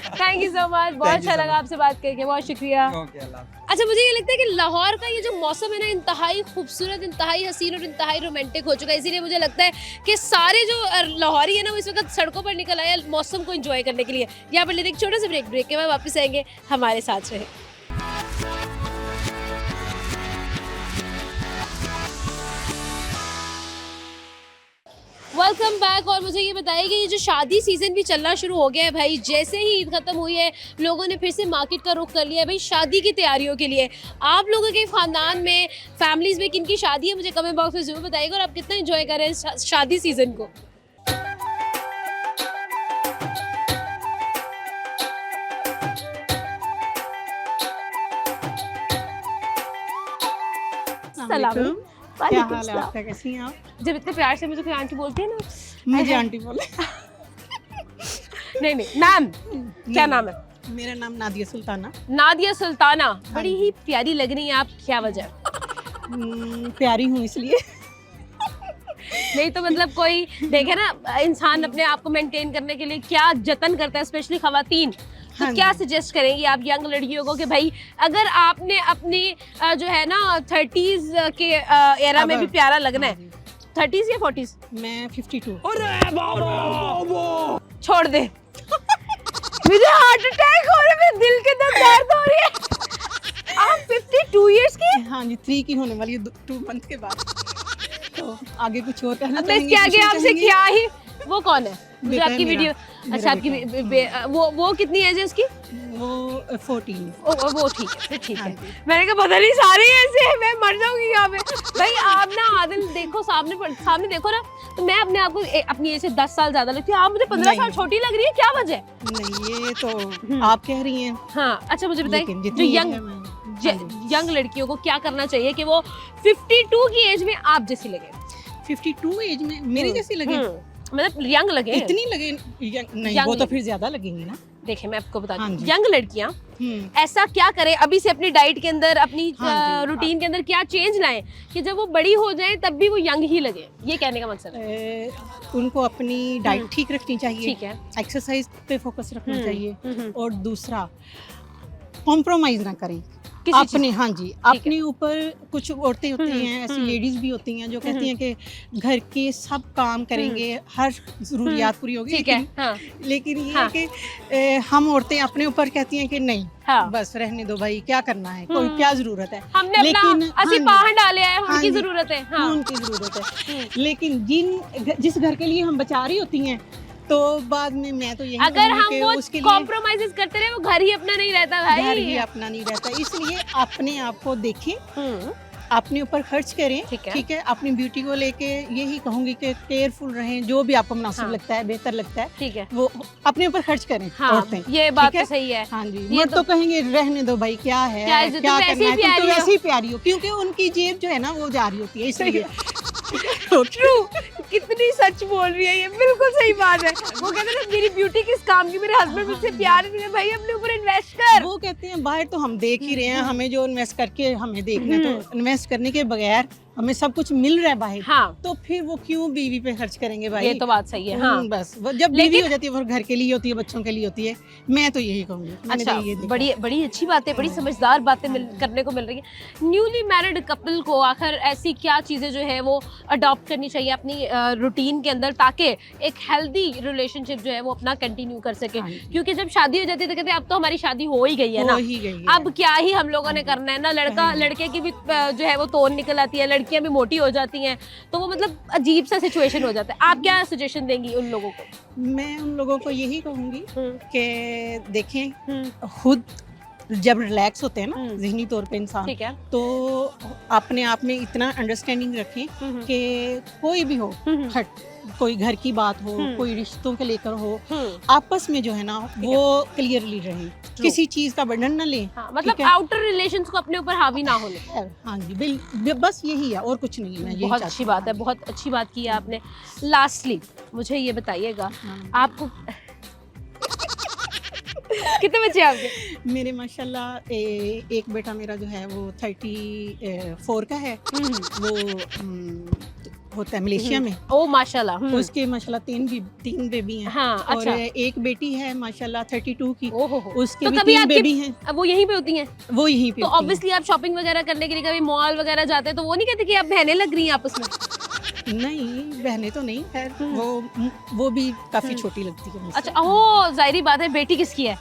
थैंक यू सो मच, बहुत अच्छा लगा आपसे बात करके, बहुत शुक्रिया। ओके, अल्लाह। अच्छा मुझे ये लगता है कि लाहौर का ये जो मौसम है ना, इंतहाई खूबसूरत, इंतहाई हसीन और इंतहाई रोमांटिक हो चुका है, इसीलिए मुझे लगता है कि सारे जो लाहौरी है ना वो इस वक्त सड़कों पर निकल आए मौसम को एंजॉय करने के लिए। यहाँ पर लेते एक छोटे से ब्रेक के बाद वापस आएंगे, हमारे साथ रहे। Welcome back. और मुझे ये बताइए कि ये जो शादी सीजन भी चलना शुरू हो गया है भाई, जैसे ही ईद खत्म हुई है लोगों ने फिर से मार्केट का रुख कर लिया है भाई शादी की तैयारियों के लिए। आप लोगों के खानदान में, फैमिलीज में किन की शादी है, मुझे कमेंट बॉक्स में जरूर बताइएगा। और आप कितना एंजॉय कर रहे हैं शादी सीजन को। सलाम। क्या हाल है आपका, कैसी हैं आप? जब इतने प्यार से मुझे कोई आंटी बोलती है ना, मुझे आंटी बोले। नहीं मैम, क्या नाम है? मेरा नाम नादिया सुल्ताना। नादिया सुल्ताना, बड़ी ही प्यारी लग रही है आप, क्या वजह? प्यारी हूँ इसलिए। नहीं तो मतलब कोई देखे ना, इंसान अपने आप को मेंटेन करने के लिए क्या जतन करता है, स्पेशली खवातीन, तो हाँ क्या जी। सजेस्ट करेंगी आप यंग लड़कियों को कि भाई अगर आपने अपनी जो है ना 30s के एरा में भी प्यारा लगना है, 30s या 40s? मैं 52। छोड़ दे। मुझे हार्ट अटैक हो रहा है, दिल के अंदर दर्द हो रही है। आप 52 इयर्स की? हाँ जी, 3 की होने वाली है 2 मंथ के बाद। तो आगे कुछ और कहना अब चाहेंगी? इसके आगे कुछ आपसे कहेंगी? क्या ही, वो कौन है? मुझे बेटा है आपकी मेरा, वीडियो, मेरा अच्छा आपकी बेटा। वो कितनी एज है उसकी? वो 14। वो ठीक है, फिर ठीक हाँ है। जी। मैंने कहा पता नहीं सारे ऐसे हैं, मैं मर जाऊंगी यहाँ पे। भाई आप ना आदिल देखो, सामने देखो ना, तो मैं अपने आप को अपनी एज से 10 साल ज्यादा लगती हूँ, आप मुझे 15 साल नहीं। छोटी लग रही है, क्या वजह? नहीं, ये तो आप कह रही हैं। हाँ अच्छा मुझे लेकिन बताइए, जो जितनी एज यंग है मैं- यंग लड़कियों को क्या करना चाहिए कि वो 52 की एज में आप जैसी लगे? 52 एज में मेरी जैसी लगे? मतलब यंग लगे। इतनी लगे? नहीं, Young वो तो लगे। फिर ज्यादा लगेंगी ना। देखिए मैं आपको बताती हाँ हूँ, जी। यंग लड़कियाँ हम्म। ऐसा क्या करें अभी से अपनी डाइट के अंदर, अपनी हाँ जी। रूटीन के अंदर क्या चेंज लाएं कि जब वो बड़ी हो जाए तब भी वो यंग ही लगे, ये कहने का मकसद है। उनको अपनी डाइट ठीक रखनी चाहिए, ठीक है। एक्सरसाइज पे फोकस रखना चाहिए, हम्म। और दूसरा कॉम्प्रोमाइज ना करें। किसी अपने चीज़- हाँ जी अपने ऊपर कुछ औरतें होती हैं, ऐसी लेडीज भी होती हैं जो कहती हैं कि घर के सब काम करेंगे, हर ज़रूरियात पूरी होगी, ठीक है, हाँ लेकिन ये हाँ। है कि हम औरतें अपने ऊपर कहती हैं कि नहीं, हाँ। बस रहने दो भाई, क्या करना है, कोई क्या ज़रूरत है, हमने अपना लेकिन असी हाँ पाहन डाले हैं, हाँ उनकी जी, जरूरत है। हाँ उनकी ज़रूरत है, लेकिन जिस घर के लिए हम बचा रही होती हैं तो बाद में मैं तो यही अगर कहूँगी हम कि वो उसके लिए कॉम्प्रोमाइजेस करते रहे, वो घर ही अपना नहीं रहता भाई। घर ही अपना नहीं रहता, इसलिए अपने आप को देखें, अपने ऊपर खर्च करें, ठीक है। अपनी ब्यूटी को लेके यही कहूंगी कि केयरफुल रहें, जो भी आपको मुनासिब हाँ। लगता है, बेहतर लगता है, ठीक है, वो अपने ऊपर खर्च करें। हाँ औरतें, ये बात ठीक है? तो सही है। हाँ जी, ये मर्द तो कहेंगे रहने दो भाई, क्या है, क्या है, तुम क्या वैसे करना ही है, तुम प्यारी तो हो। वैसे ही प्यारी हो, क्योंकि उनकी जेब जो है ना वो जा रही होती है, इसलिए ट्रू, कितनी सच बोल रही है ये, बिल्कुल सही बात है। वो कहते हैं ना मेरी ब्यूटी किस काम की, मेरे हस्बैंड मुझसे प्यार नहीं है, भाई अपने ऊपर इन्वेस्ट कर। वो कहते हैं बाहर तो हम देख ही रहे हैं, हमें जो इन्वेस्ट करके हमें देखना है, तो इन्वेस्ट करने के बगैर हमें सब कुछ मिल रहा है बाहर, हाँ तो फिर वो क्यों बीवी पे खर्च करेंगे भाई? ये तो बात सही है। हाँ बस वो जब बीवी हो जाती है वो घर के लिए होती है, बच्चों के लिए होती है, मैं तो यही कहूँगी। मैंने अच्छा, तो ये देखा। बड़ी बड़ी अच्छी बात है, बड़ी समझदार बातें करने को मिल रही है। न्यूली मैरिड कपल को आखिर ऐसी क्या चीज़ें जो है वो अडॉप्ट करनी चाहिए अपनी रूटीन के अंदर, ताकि एक हेल्दी रिलेशनशिप जो है वो अपना कंटिन्यू कर सके? हाँ जी। क्योंकि जब शादी हो जाती है तो कहते हैं अब तो हमारी शादी हो ही गई है ना, हो ही गई है। अब क्या ही हम लोगों ने करना है ना, लड़के की भी जो है वो तोड़ निकल आती है, लड़कियां भी मोटी हो जाती हैं, तो वो मतलब अजीब सा सिचुएशन हो जाता है। आप क्या सजेशन देंगी उन लोगों को? मैं उन लोगों को यही कहूँगी कि देखें, खुद जब रिलैक्स होते हैं ना जहनी तौर पे इंसान, ठीक है, तो अपने आप में इतना अंडरस्टैंडिंग रखें कि कोई भी हो, हट कोई घर की बात हो, कोई रिश्तों के लेकर हो, आपस में जो है ना वो क्लियरली रहें, किसी चीज़ का बर्डन ना लें। हाँ, मतलब आउटर रिलेशंस को अपने ऊपर हावी ना होने। हाँ जी, बस यही है, और कुछ नहीं है। मैं यही बहुत चाहती अच्छी हूँ। बात है, बहुत अच्छी बात की है आपने। लास्टली मुझे ये बताइएगा, आपको कितने बच्चे आपके? मेरे माशाल्लाह एक बेटा मेरा जो है वो 34 का है, वो होता है मलेशिया में। ओ माशाल्लाह। उसके माशाल्लाह तीन बेबी हैं। हाँ, और अच्छा। एक बेटी है माशाल्लाह 32 की, ओहो, उसके तो भी कभी 3 आपके बेबी हैं, वो यहीं पे होती हैं? वो यहीं पे तो होती हैं। ऑब्वियसली आप शॉपिंग वगैरह करने के लिए कभी मॉल वगैरह जाते हैं तो वो नहीं कहते कि आप बहनें लग रही हैं आपस में? नहीं, बहनें तो नहीं, खैर वो भी काफी छोटी लगती है मुझसे। अच्छा, ओह जाहिर बात है, बेटी किसकी है?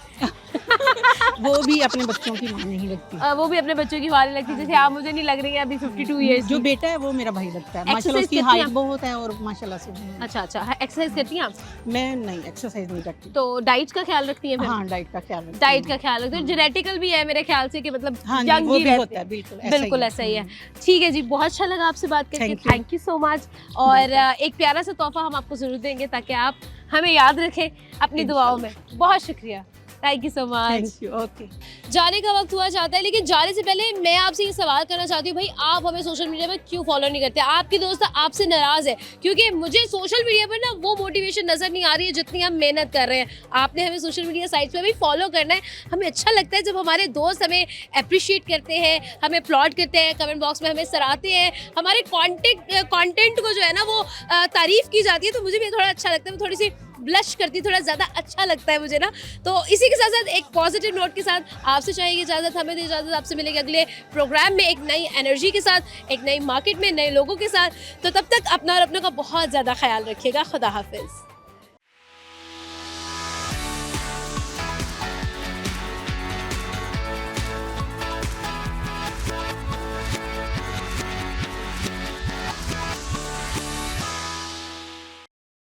वो भी अपने बच्चों की मां नहीं लगती। वो भी अपने बच्चों की वाली लगती है, जैसे आप मुझे नहीं लग रही है अभी 52 इयर्स जो बेटा है वो मेरा भाई लगता है, माशाल्लाह उसकी करती हाइट हैं? बहुत है और माशाल्लाह से। अच्छा अच्छा, एक्सरसाइज करती हैं आप? मैं नहीं, एक्सरसाइज नहीं करती। तो डाइट का ख्याल रखती हैं फिर? हाँ, डाइट का ख्याल रखती हूँ। डाइट का ख्याल रखते हैं, जेनेटिकल भी है मेरे ख्याल से कि मतलब हाँ जी, young वो ही भी रहते होता है, हैं। बिल्कुल बिल्कुल ऐसा ही है। ठीक है जी, बहुत अच्छा लगा आपसे बात करके, Thank you. Thank you so much. और एक प्यारा सा तोहफा हम आपको जरूर देंगे ताकि आप हमें याद रखें अपनी दुआओं में। बहुत शुक्रिया, thank you so much. Thank you. Okay, जाने का वक्त हुआ चाहता है, लेकिन जाने से पहले मैं आपसे ये सवाल करना चाहती हूँ, भाई आप हमें सोशल मीडिया पर क्यों फॉलो नहीं करते? आपकी दोस्त आपसे नाराज़ है क्योंकि मुझे सोशल मीडिया पर ना वो मोटिवेशन नज़र नहीं आ रही है जितनी हम मेहनत कर रहे हैं। आपने हमें सोशल मीडिया साइट्स पर भी फॉलो करना है। हमें अच्छा लगता है जब हमारे दोस्त हमें अप्रिशिएट करते हैं, हमें अपलॉड करते हैं, कमेंट बॉक्स में हमें सराहते हैं, हमारे कॉन्टेंट को जो है ना वो तारीफ़ की जाती है, तो मुझे भी थोड़ा अच्छा लगता है, मैं थोड़ी सी ब्लश करती, थोड़ा ज़्यादा अच्छा लगता है मुझे ना। तो इसी के साथ साथ एक पॉजिटिव नोट के साथ आपसे चाहिए इजाज़त, हमें दी इजाज़त। आपसे मिलेंगे अगले प्रोग्राम में एक नई एनर्जी के साथ, एक नई मार्केट में नए लोगों के साथ। तो तब तक अपना और अपनों का बहुत ज़्यादा ख्याल रखिएगा। खुदा हाफिज़।